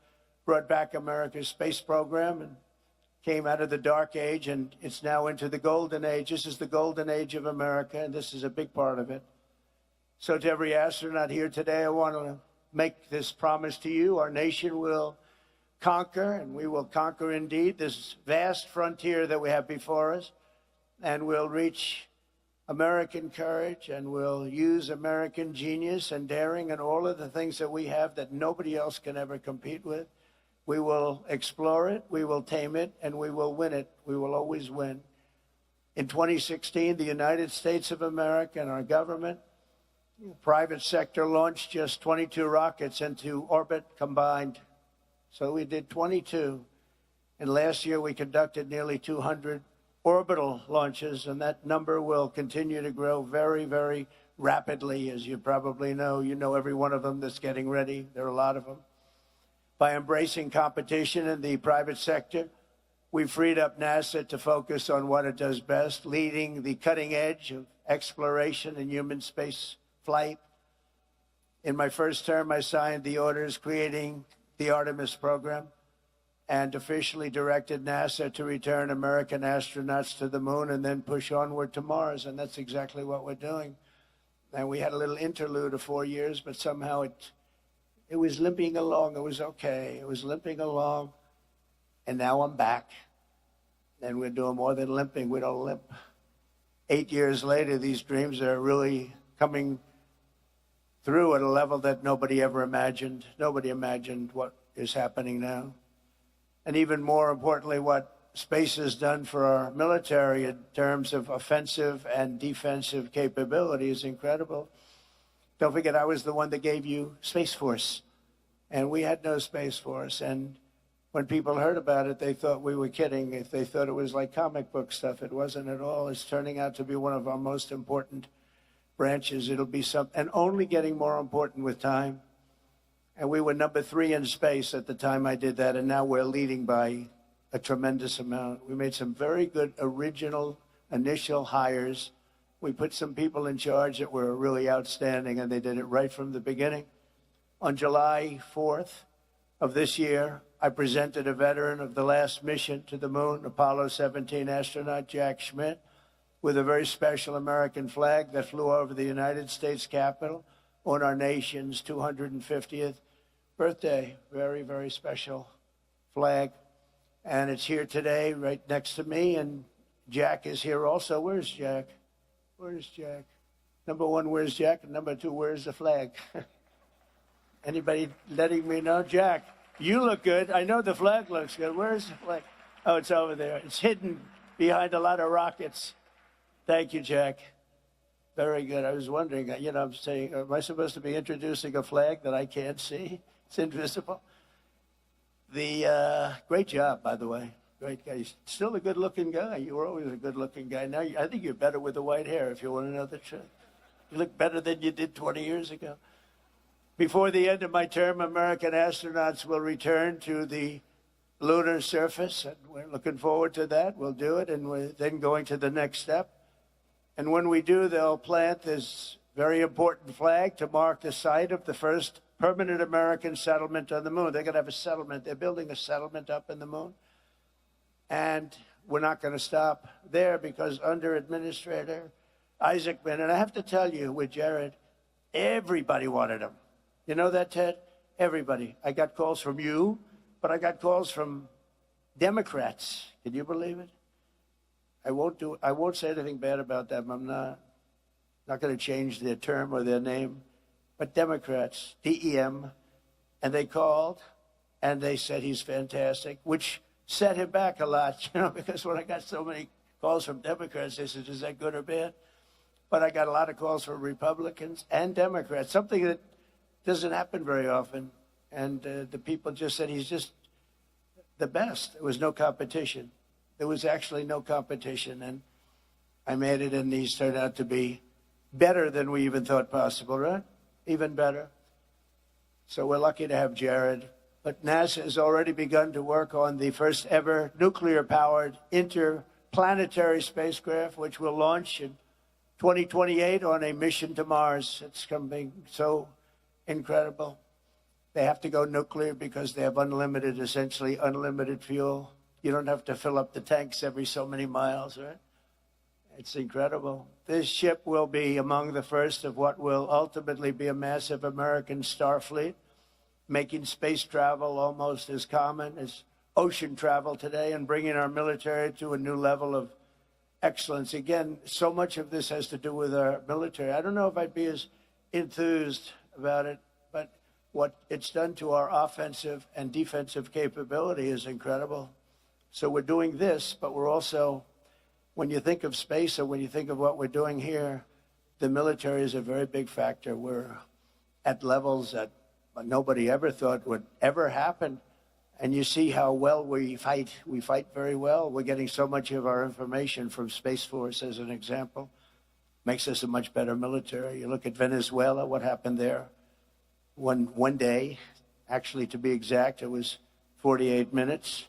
brought back America's space program and came out of the dark age, and it's now into the golden age. This is the golden age of America, and this is a big part of it. So to every astronaut here today, I want to make this promise to you. Our nation will conquer, and we will conquer indeed this vast frontier that we have before us, and we'll reach American courage, and we'll use American genius and daring and all of the things that we have that nobody else can ever compete with. We will explore it, we will tame it, and we will win it. We will always win. In 2016, the United States of America and our government, private sector, launched just 22 rockets into orbit combined. So we did 22. And last year we conducted nearly 200 orbital launches, and that number will continue to grow very, very rapidly, as you probably know. You know every one of them that's getting ready. There are a lot of them. By embracing competition in the private sector, We freed up NASA to focus on what it does best, leading the cutting edge of exploration and human space flight. In my first term, I signed the orders creating the Artemis program and officially directed NASA to return American astronauts to the moon and then push onward to Mars. And that's exactly what we're doing. And we had a little interlude of 4 years, but somehow it was limping along. It was okay. It was limping along. And now I'm back. And we're doing more than limping. We don't limp. 8 years later, these dreams are really coming through at a level that nobody ever imagined. Nobody imagined what is happening now. And even more importantly, what space has done for our military in terms of offensive and defensive capability is incredible. Don't forget, I was the one that gave you Space Force, and we had no Space Force. And when people heard about it, they thought we were kidding. If they thought it was like comic book stuff, it wasn't at all. It's turning out to be one of our most important branches. It'll be and only getting more important with time. And we were number 3 in space at the time I did that, and now we're leading by a tremendous amount. We made some very good original initial hires. We put some people in charge that were really outstanding, and they did it right from the beginning. On July 4th of this year, I presented a veteran of the last mission to the moon, Apollo 17 astronaut Jack Schmitt, with a very special American flag that flew over the United States Capitol on our nation's 250th birthday. Very, very special flag. And it's here today right next to me, and Jack is here also. Where's Jack? Where's Jack? Number 1, where's Jack? And number 2, where's the flag? Anybody letting me know? Jack, you look good. I know the flag looks good. Where's the flag? Oh, it's over there. It's hidden behind a lot of rockets. Thank you, Jack. Very good. I was wondering, I'm saying, am I supposed to be introducing a flag that I can't see? It's invisible. Great job, by the way. Great guy. He's still a good-looking guy. You were always a good-looking guy. Now, I think you're better with the white hair, if you want to know the truth. You look better than you did 20 years ago. Before the end of my term, American astronauts will return to the lunar surface, and we're looking forward to that. We'll do it, and we're then going to the next step. And when we do, they'll plant this very important flag to mark the site of the first permanent American settlement on the moon. They're going to have a settlement. They're building a settlement up in the moon. And we're not going to stop there, because under Administrator Isaacman, and I have to tell you, with Jared, everybody wanted him. You know that, Ted? Everybody. I got calls from you, but I got calls from Democrats. Can you believe it? I won't say anything bad about them. I'm not going to change their term or their name. But Democrats, DEM, and they called, and they said he's fantastic, which set him back a lot, because when I got so many calls from Democrats, they said, is that good or bad? But I got a lot of calls from Republicans and Democrats, something that doesn't happen very often. And the people just said he's just the best. There was no competition. There was actually no competition. And I made it, and these turned out to be better than we even thought possible, right? Even better. So we're lucky to have Jared. But NASA has already begun to work on the first ever nuclear-powered interplanetary spacecraft, which will launch in 2028 on a mission to Mars. It's coming so incredible. They have to go nuclear because they have essentially unlimited fuel. You don't have to fill up the tanks every so many miles, right? It's incredible. This ship will be among the first of what will ultimately be a massive American star fleet, making space travel almost as common as ocean travel today and bringing our military to a new level of excellence. Again, so much of this has to do with our military. I don't know if I'd be as enthused about it, but what it's done to our offensive and defensive capability is incredible. So we're doing this, but we're also, when you think of space or when you think of what we're doing here, the military is a very big factor. We're at levels that nobody ever thought would ever happen. And you see how well we fight. We fight very well. We're getting so much of our information from Space Force, as an example. Makes us a much better military. You look at Venezuela, what happened there. One day, actually to be exact, it was 48 minutes.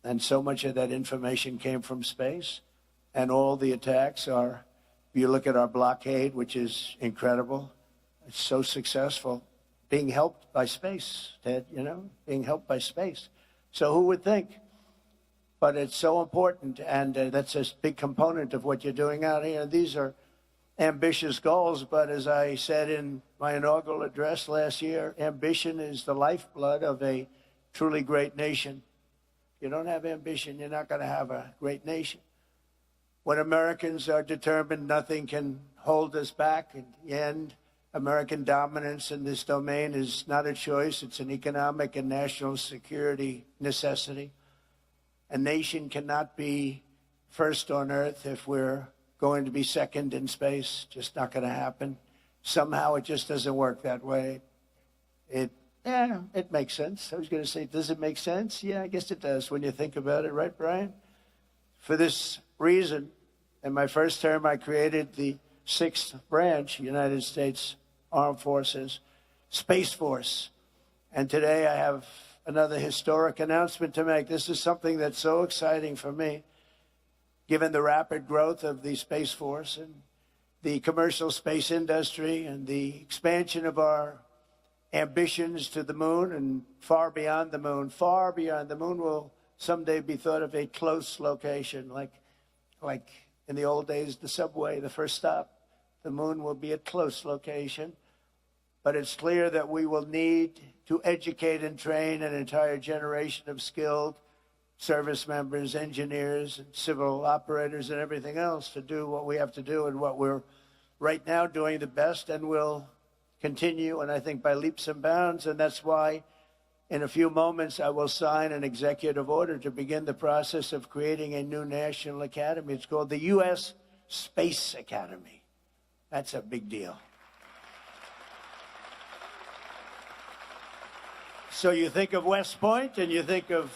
And so much of that information came from space. And all the attacks are, if you look at our blockade, which is incredible, it's so successful, being helped by space, Ted, you know, being helped by space. So who would think? But it's so important, and that's a big component of what you're doing out here. These are ambitious goals, but as I said in my inaugural address last year, ambition is the lifeblood of a truly great nation. If you don't have ambition, you're not going to have a great nation. When Americans are determined, nothing can hold us back. In the end, American dominance in this domain is not a choice. It's an economic and national security necessity. A nation cannot be first on Earth if we're going to be second in space. Just not going to happen. Somehow it just doesn't work that way. It makes sense. I was going to say, does it make sense? Yeah, I guess it does when you think about it, right, Brian? For this reason, in my first term, I created the 6th branch, United States Armed Forces, Space Force. And today I have another historic announcement to make. This is something that's so exciting for me, given the rapid growth of the Space Force and the commercial space industry and the expansion of our ambitions to the moon and far beyond the moon. Far beyond the moon will someday be thought of a close location, like in the old days, the subway, the first stop. The moon will be a close location. But it's clear that we will need to educate and train an entire generation of skilled service members, engineers, and civil operators, and everything else to do what we have to do and what we're right now doing the best and will continue, and I think by leaps and bounds. And that's why in a few moments I will sign an executive order to begin the process of creating a new national academy. It's called the U.S. Space Academy. That's a big deal. So you think of West Point, and you think of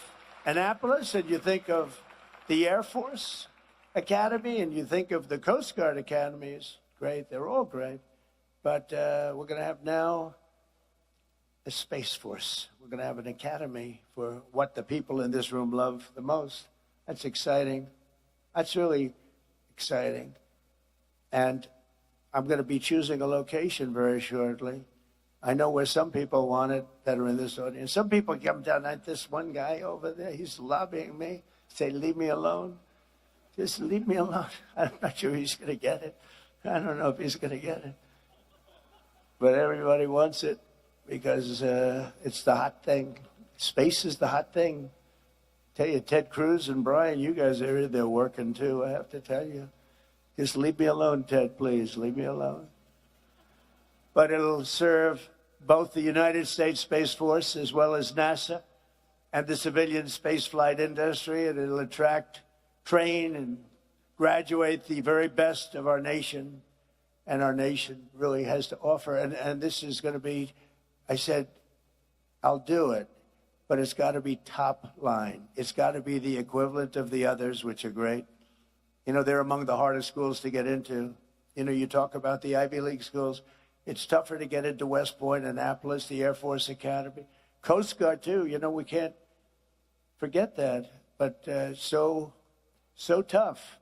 Annapolis, and you think of the Air Force Academy, and you think of the Coast Guard Academies. Great, they're all great. But we're going to have now a Space Force. We're going to have an academy for what the people in this room love the most. That's exciting. That's really exciting. And I'm going to be choosing a location very shortly. I know where some people want it that are in this audience. Some people come down, like this one guy over there, he's lobbying me, say, leave me alone. Just leave me alone. I'm not sure he's going to get it. I don't know if he's going to get it. But everybody wants it because it's the hot thing. Space is the hot thing. Tell you, Ted Cruz and Brian, you guys are there working too, I have to tell you. Just leave me alone, Ted, please. Leave me alone. But it'll serve both the United States Space Force as well as NASA and the civilian spaceflight industry, and it'll attract, train, and graduate the very best of our nation, and our nation really has to offer. And this is going to be, I said, I'll do it, but it's got to be top line. It's got to be the equivalent of the others, which are great. You know, they're among the hardest schools to get into. You know, you talk about the Ivy League schools. It's tougher to get into West Point, Annapolis, the Air Force Academy. Coast Guard, too. You know, we can't forget that. But so tough.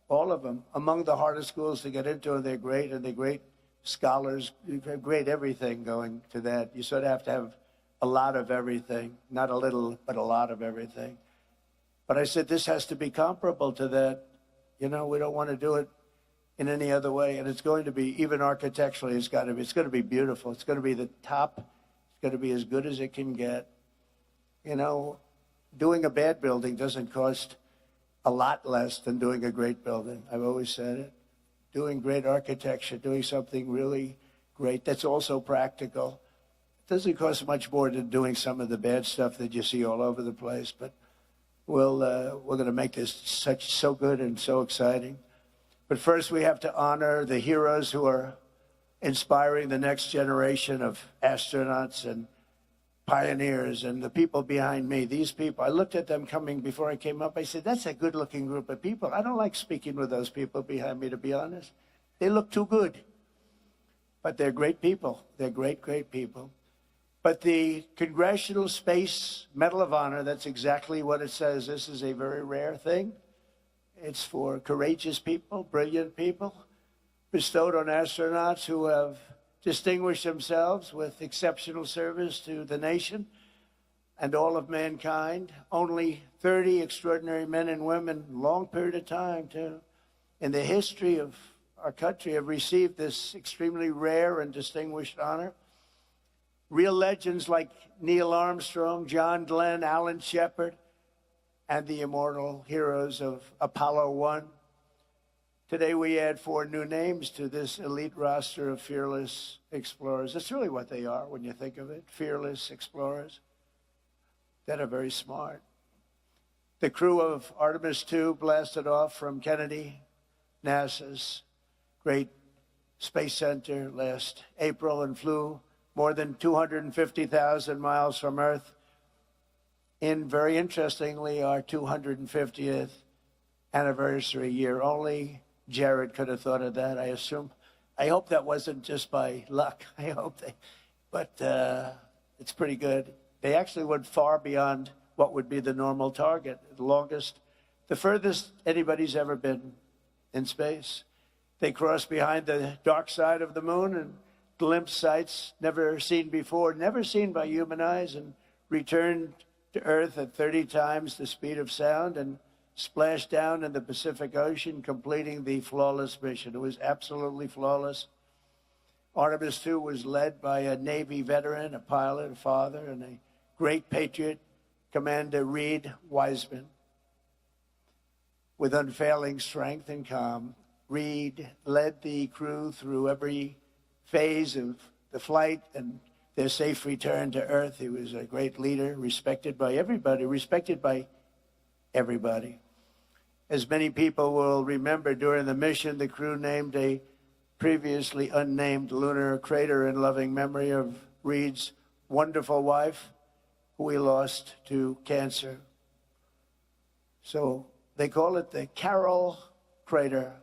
All of them, among the hardest schools to get into, and they're great scholars, great everything going to that. You sort of have to have a lot of everything, not a little, but a lot of everything. But I said, this has to be comparable to that. You know, we don't want to do it in any other way. And it's going to be, even architecturally, it's going to be beautiful. It's going to be the top. It's going to be as good as it can get. You know, doing a bad building doesn't cost a lot less than doing a great building. I've always said it. Doing great architecture, doing something really great that's also practical. It doesn't cost much more than doing some of the bad stuff that you see all over the place. But we're going to make this so good and so exciting. But first, we have to honor the heroes who are inspiring the next generation of astronauts and pioneers and the people behind me. These people, I looked at them coming before I came up. I said, that's a good-looking group of people. I don't like speaking with those people behind me, to be honest. They look too good. But they're great people. They're great people. But the Congressional Space Medal of Honor, that's exactly what it says. This is a very rare thing. It's for courageous people, brilliant people, bestowed on astronauts who have distinguished themselves with exceptional service to the nation and all of mankind. Only 30 extraordinary men and women, long period of time, too, in the history of our country have received this extremely rare and distinguished honor. Real legends like Neil Armstrong, John Glenn, Alan Shepard, and the immortal heroes of Apollo 1. Today we add 4 new names to this elite roster of fearless explorers. That's really what they are when you think of it, fearless explorers that are very smart. The crew of Artemis 2 blasted off from Kennedy, NASA's great space center last April and flew more than 250,000 miles from Earth in, very interestingly, our 250th anniversary year. Only Jared could have thought of that, I assume. I hope that wasn't just by luck. I hope but it's pretty good. They actually went far beyond what would be the normal target, the furthest anybody's ever been in space. They crossed behind the dark side of the moon and glimpsed sights never seen before, never seen by human eyes, and returned to Earth at 30 times the speed of sound and splashed down in the Pacific Ocean, completing the flawless mission. It was absolutely flawless. Artemis 2 was led by a Navy veteran, a pilot, a father, and a great patriot, Commander Reed Wiseman. With unfailing strength and calm, Reed led the crew through every phase of the flight and their safe return to Earth. He was a great leader, respected by everybody. As many people will remember, during the mission, the crew named a previously unnamed lunar crater in loving memory of Reed's wonderful wife, who he lost to cancer. So they call it the Carroll Crater.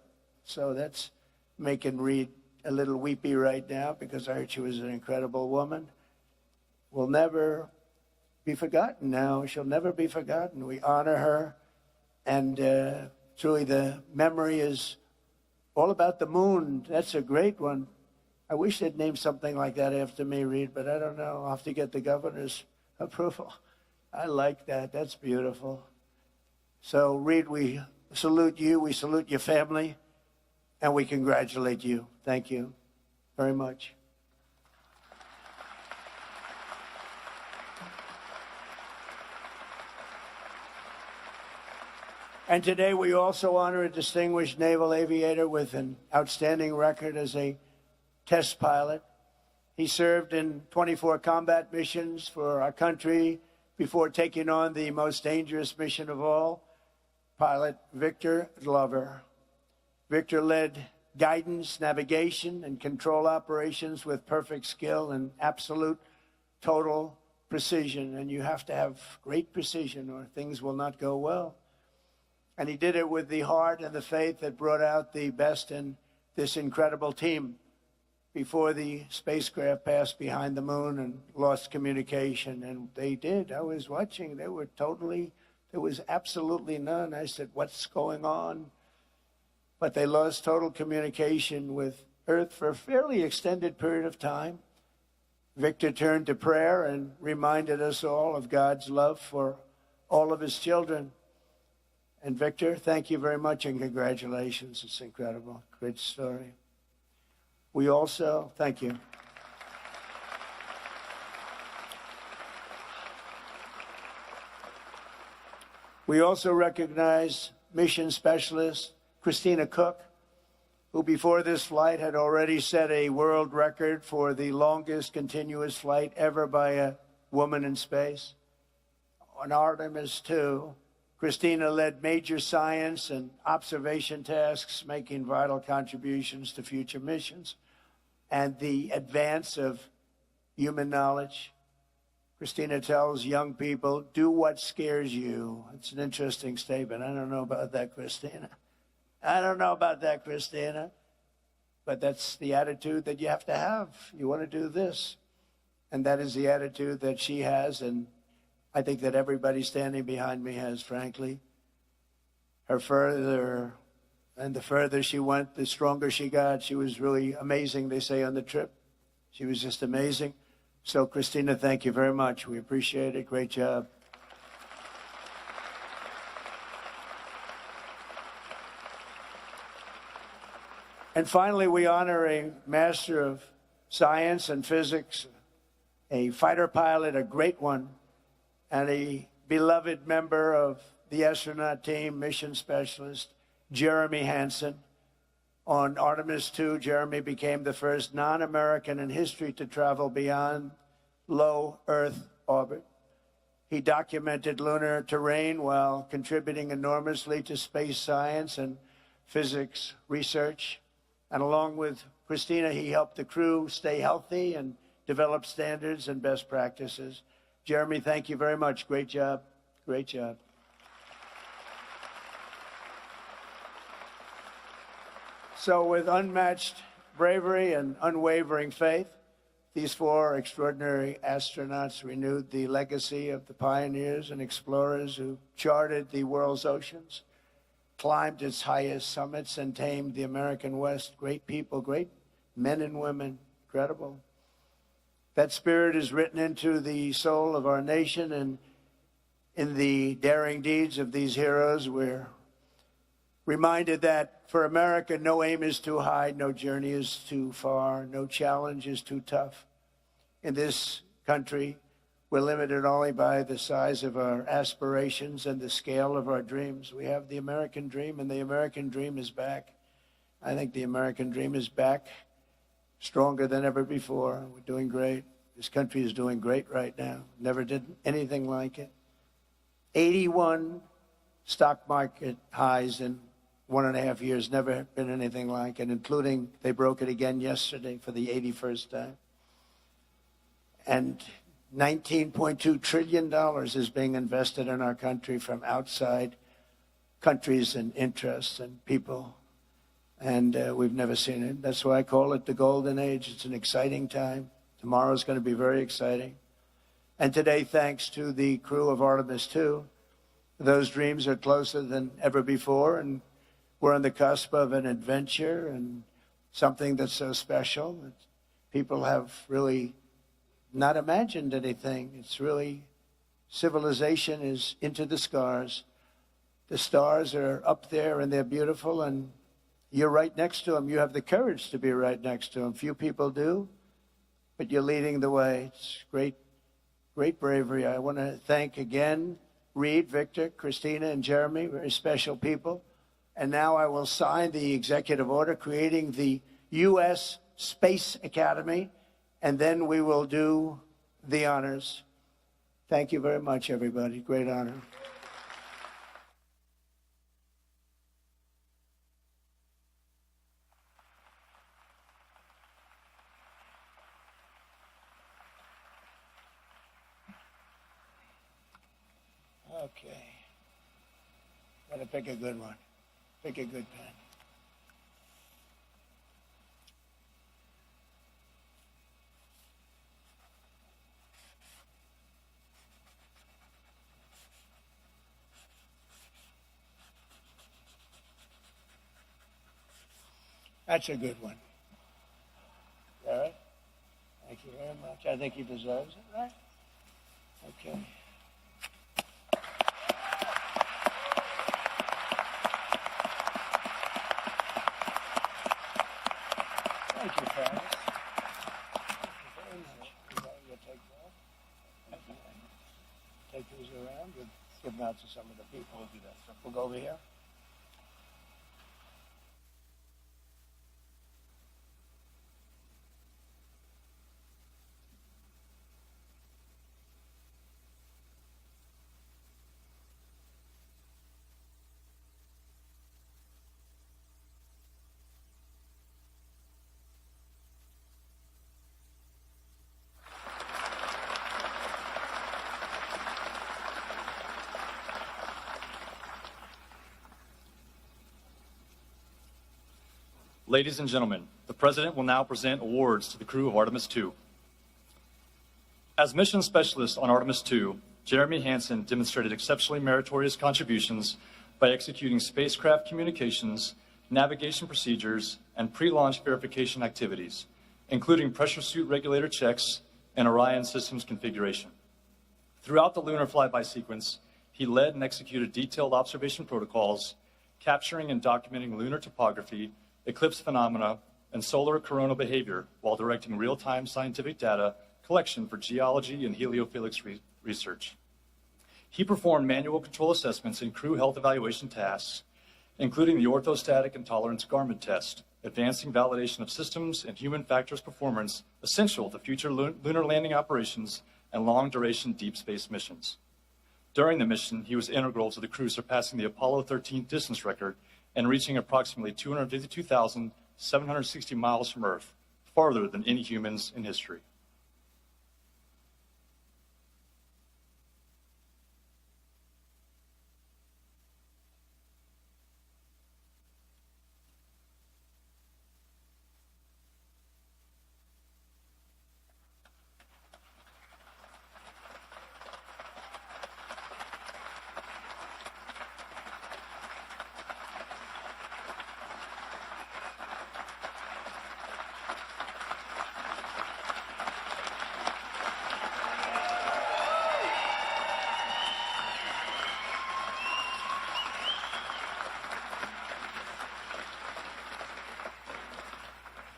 So that's making Reed a little weepy right now, because I heard she was an incredible woman. Will never be forgotten now. She'll never be forgotten. We honor her. And truly, the memory is all about the moon. That's a great one. I wish they'd name something like that after me, Reed, but I don't know. I'll have to get the governor's approval. I like that. That's beautiful. So, Reed, we salute you. We salute your family. And we congratulate you. Thank you very much. And today we also honor a distinguished naval aviator with an outstanding record as a test pilot. He served in 24 combat missions for our country before taking on the most dangerous mission of all, Pilot Victor Glover. Victor led guidance, navigation, and control operations with perfect skill and absolute total precision. And you have to have great precision or things will not go well. And he did it with the heart and the faith that brought out the best in this incredible team before the spacecraft passed behind the moon and lost communication. And they did. I was watching. There was absolutely none. I said, what's going on? But they lost total communication with Earth for a fairly extended period of time. Victor turned to prayer and reminded us all of God's love for all of his children. And Victor, thank you very much and congratulations. It's incredible. Great story. We also, thank you. We also recognize mission specialist Christina Cook, who before this flight had already set a world record for the longest continuous flight ever by a woman in space. On Artemis 2, Christina led major science and observation tasks, making vital contributions to future missions and the advance of human knowledge. Christina tells young people, do what scares you. It's an interesting statement. I don't know about that, Christina. But that's the attitude that you have to have. You want to do this. And that is the attitude that she has, and I think that everybody standing behind me has, frankly. The further she went, the stronger she got. She was really amazing, they say, on the trip. She was just amazing. So, Christina, thank you very much. We appreciate it. Great job. And finally, we honor a master of science and physics, a fighter pilot, a great one, and a beloved member of the astronaut team, mission specialist, Jeremy Hansen. On Artemis 2, Jeremy became the first non-American in history to travel beyond low Earth orbit. He documented lunar terrain while contributing enormously to space science and physics research. And along with Christina, he helped the crew stay healthy and develop standards and best practices. Jeremy, thank you very much. Great job. Great job. So with unmatched bravery and unwavering faith, these four extraordinary astronauts renewed the legacy of the pioneers and explorers who charted the world's oceans, climbed its highest summits, and tamed the American West. Great people, great men and women, incredible. That spirit is written into the soul of our nation, and in the daring deeds of these heroes, we're reminded that for America, no aim is too high, no journey is too far, no challenge is too tough. In this country, we're limited only by the size of our aspirations and the scale of our dreams. We have the American dream, and the American dream is back. I think the American dream is back, stronger than ever before. We're doing great. This country is doing great right now. Never did anything like it. 81 stock market highs in 1.5 years. Never been anything like it, including they broke it again yesterday for the 81st time. And $19.2 trillion is being invested in our country from outside countries and interests and people. And we've never seen it. That's why I call it the golden age. It's an exciting time. Tomorrow's going to be very exciting. And today, thanks to the crew of Artemis 2, those dreams are closer than ever before. And we're on the cusp of an adventure and something that's so special. People have really not imagined anything. It's really, civilization is into the stars. The stars are up there and they're beautiful, and you're right next to them. You have the courage to be right next to them. Few people do, but you're leading the way. It's great, great bravery. I want to thank again Reed, Victor, Christina, and Jeremy, very special people. And now I will sign the executive order creating the U.S. Space Academy, and then we will do the honors. Thank you very much, everybody. Great honor. Okay. Gotta pick a good one. Pick a good pen. That's a good one. All right? Thank you very much. I think he deserves it, right? Okay. Thank you, Travis. Thank you very much. You'll take that. Take these around. We'll give them out to some of the people. We'll do that. We'll go over here. Ladies and gentlemen, the President will now present awards to the crew of Artemis 2. As mission specialist on Artemis II, Jeremy Hansen demonstrated exceptionally meritorious contributions by executing spacecraft communications, navigation procedures, and pre-launch verification activities, including pressure suit regulator checks and Orion systems configuration. Throughout the lunar flyby sequence, he led and executed detailed observation protocols, capturing and documenting lunar topography, eclipse phenomena, and solar coronal behavior while directing real-time scientific data collection for geology and heliophysics research. He performed manual control assessments and crew health evaluation tasks, including the orthostatic and tolerance garment test, advancing validation of systems and human factors performance essential to future lunar landing operations and long-duration deep space missions. During the mission, he was integral to the crew surpassing the Apollo 13 distance record and reaching approximately 252,760 miles from Earth, farther than any humans in history.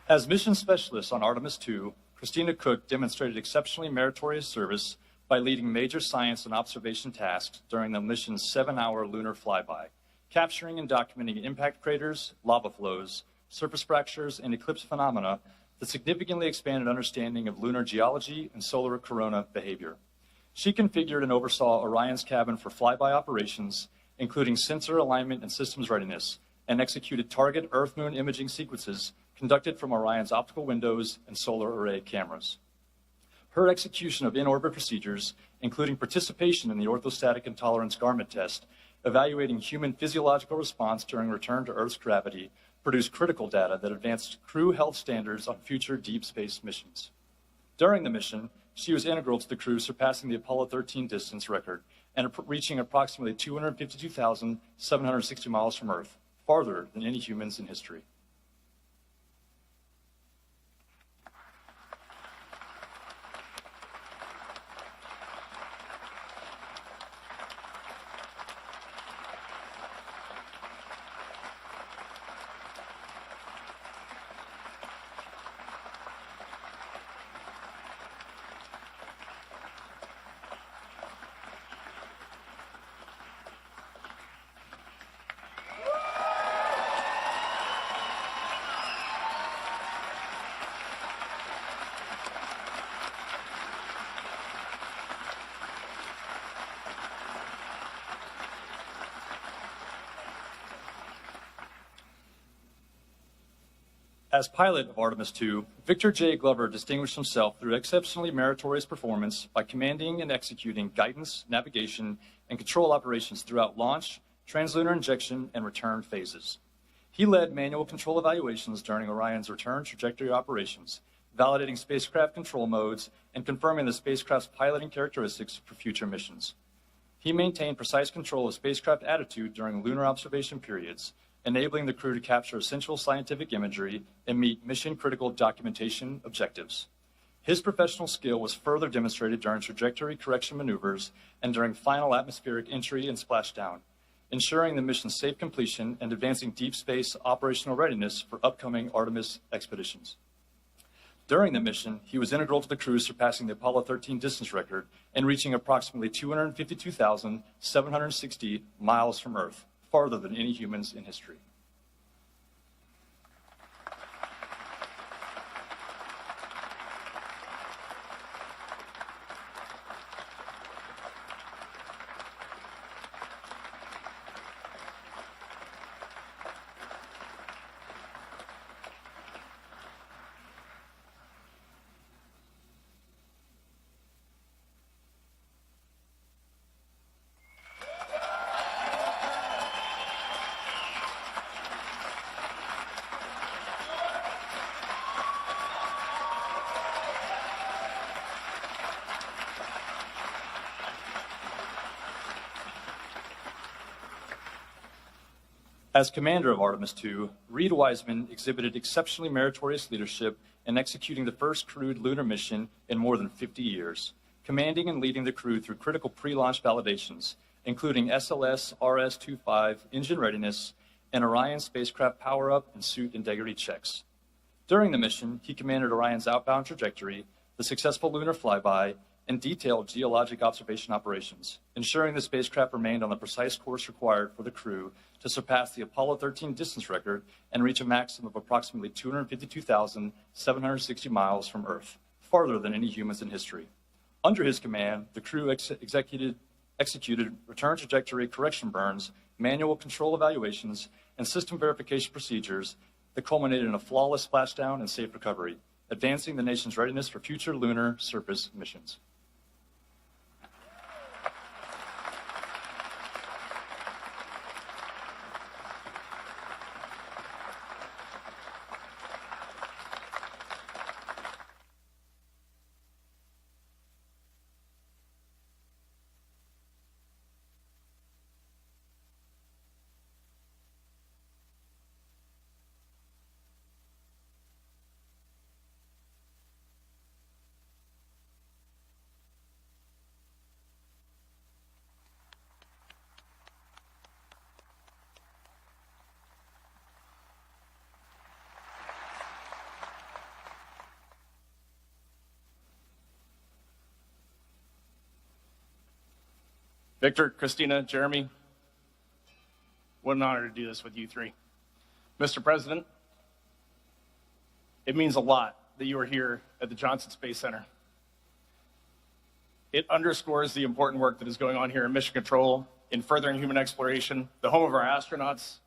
As mission specialist on Artemis II, Christina Cook demonstrated exceptionally meritorious service by leading major science and observation tasks during the mission's 7-hour lunar flyby, capturing and documenting impact craters, lava flows, surface fractures, and eclipse phenomena that significantly expanded understanding of lunar geology and solar corona behavior. She configured and oversaw Orion's cabin for flyby operations, including sensor alignment and systems readiness, and executed target Earth-Moon imaging sequences conducted from Orion's optical windows and solar array cameras. Her execution of in-orbit procedures, including participation in the orthostatic and tolerance garment test, evaluating human physiological response during return to Earth's gravity, produced critical data that advanced crew health standards on future deep space missions. During the mission, she was integral to the crew surpassing the Apollo 13 distance record and reaching approximately 252,760 miles from Earth, farther than any humans in history. As pilot of Artemis II, Victor J. Glover distinguished himself through exceptionally meritorious performance by commanding and executing guidance, navigation, and control operations throughout launch, translunar injection, and return phases. He led manual control evaluations during Orion's return trajectory operations, validating spacecraft control modes and confirming the spacecraft's piloting characteristics for future missions. He maintained precise control of spacecraft attitude during lunar observation periods, enabling the crew to capture essential scientific imagery and meet mission-critical documentation objectives. His professional skill was further demonstrated during trajectory correction maneuvers and during final atmospheric entry and splashdown, ensuring the mission's safe completion and advancing deep space operational readiness for upcoming Artemis expeditions. During the mission, he was integral to the crew surpassing the Apollo 13 distance record and reaching approximately 252,760 miles from Earth, farther than any humans in history. As commander of Artemis II, Reed Wiseman exhibited exceptionally meritorious leadership in executing the first crewed lunar mission in more than 50 years, commanding and leading the crew through critical pre-launch validations, including SLS RS-25 engine readiness and Orion spacecraft power-up and suit integrity checks. During the mission, he commanded Orion's outbound trajectory, the successful lunar flyby, and detailed geologic observation operations, ensuring the spacecraft remained on the precise course required for the crew to surpass the Apollo 13 distance record and reach a maximum of approximately 252,760 miles from Earth, farther than any humans in history. Under his command, the crew executed return trajectory correction burns, manual control evaluations, and system verification procedures that culminated in a flawless splashdown and safe recovery, advancing the nation's readiness for future lunar surface missions. Victor, Christina, Jeremy, what an honor to do this with you three. Mr. President, it means a lot that you are here at the Johnson Space Center. It underscores the important work that is going on here in Mission Control in furthering human exploration, the home of our astronauts,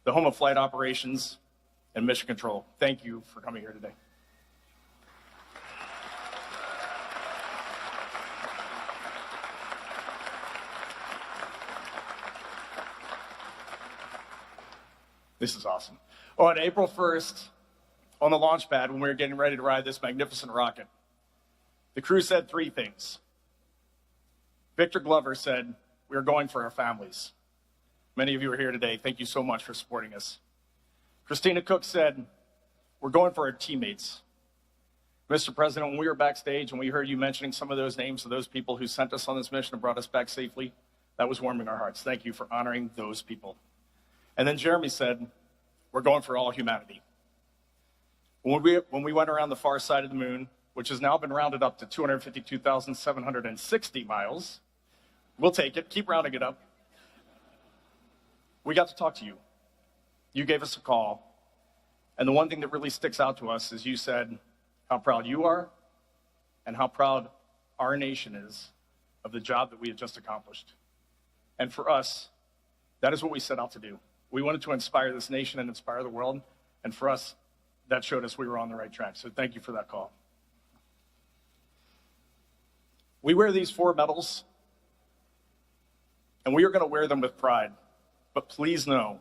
the home of flight operations, and Mission Control. Thank you for coming here today. This is awesome. Oh, on April 1st, on the launch pad, when we were getting ready to ride this magnificent rocket, the crew said three things. Victor Glover said, "We are going for our families." Many of you are here today. Thank you so much for supporting us. Christina Cook said, "We're going for our teammates." Mr. President, when we were backstage and we heard you mentioning some of those names of those people who sent us on this mission and brought us back safely, that was warming our hearts. Thank you for honoring those people. And then Jeremy said, "We're going for all humanity." When we went around the far side of the moon, which has now been rounded up to 252,760 miles, we'll take it, keep rounding it up. We got to talk to you. You gave us a call. And the one thing that really sticks out to us is you said how proud you are and how proud our nation is of the job that we have just accomplished. And for us, that is what we set out to do. We wanted to inspire this nation and inspire the world. And for us, that showed us we were on the right track. So thank you for that call. We wear these 4 medals, and we are going to wear them with pride. But please know,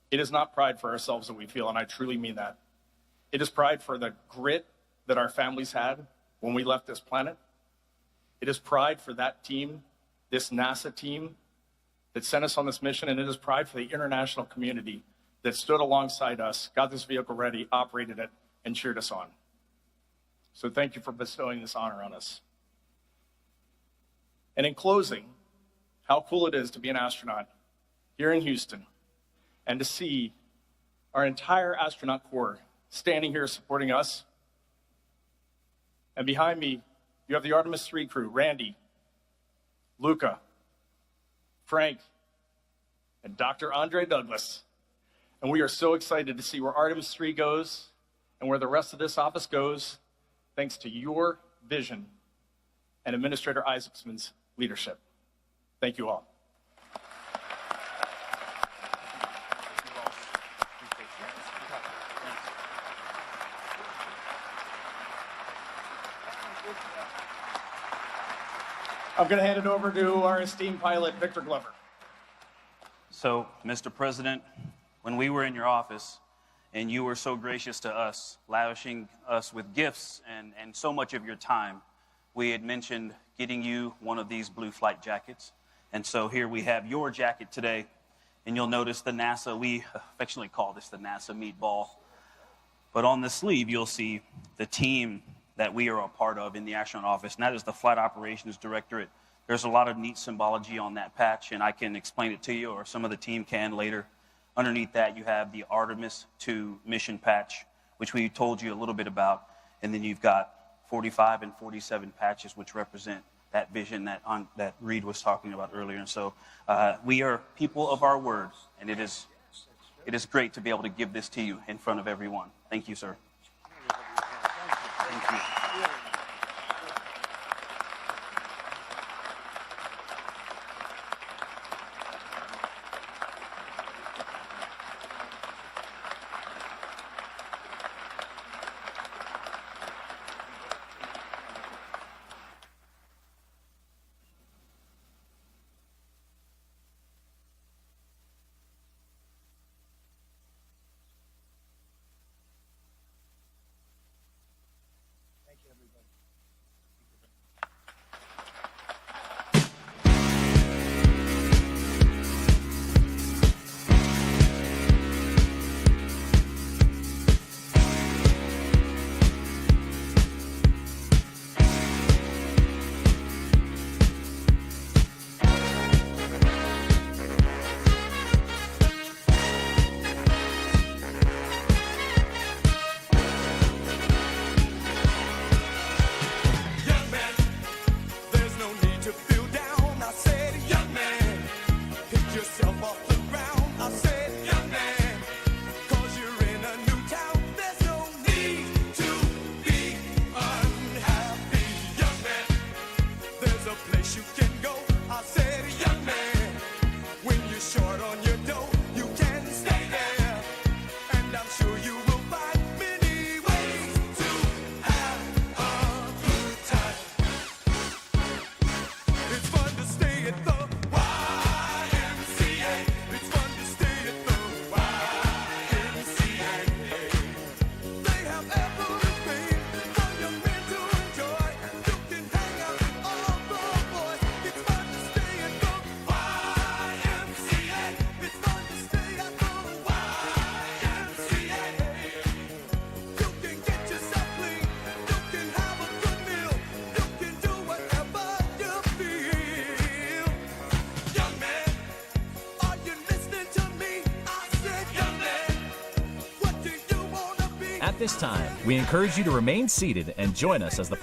it is not pride for ourselves that we feel, and I truly mean that. It is pride for the grit that our families had when we left this planet. It is pride for that team, this NASA team, that sent us on this mission, and it is pride for the international community that stood alongside us, got this vehicle ready, operated it, and cheered us on. So thank you for bestowing this honor on us. And in closing, how cool it is to be an astronaut here in Houston and to see our entire astronaut corps standing here supporting us. And behind me, you have the Artemis III crew, Randy, Luca, Frank, and Dr. Andre Douglas. And we are so excited to see where Artemis III goes and where the rest of this office goes, thanks to your vision and Administrator Isaacson's leadership. Thank you all. I'm going to hand it over to our esteemed pilot, Victor Glover. So, Mr. President, when we were in your office and you were so gracious to us, lavishing us with gifts and so much of your time, we had mentioned getting you one of these blue flight jackets. And so here we have your jacket today. and you'll notice the NASA, we affectionately call this the NASA meatball. But on the sleeve, you'll see the team that we are a part of in the astronaut office, and that is the Flight Operations Directorate. There's a lot of neat symbology on that patch, and I can explain it to you, or some of the team can later. Underneath that, you have the Artemis 2 mission patch, which we told you a little bit about, and then you've got 45 and 47 patches, which represent that vision that Reed was talking about earlier. And so we are people of our word, and it is great to be able to give this to you in front of everyone. Thank you, sir. Thank you. At this time, we encourage you to remain seated and join us as the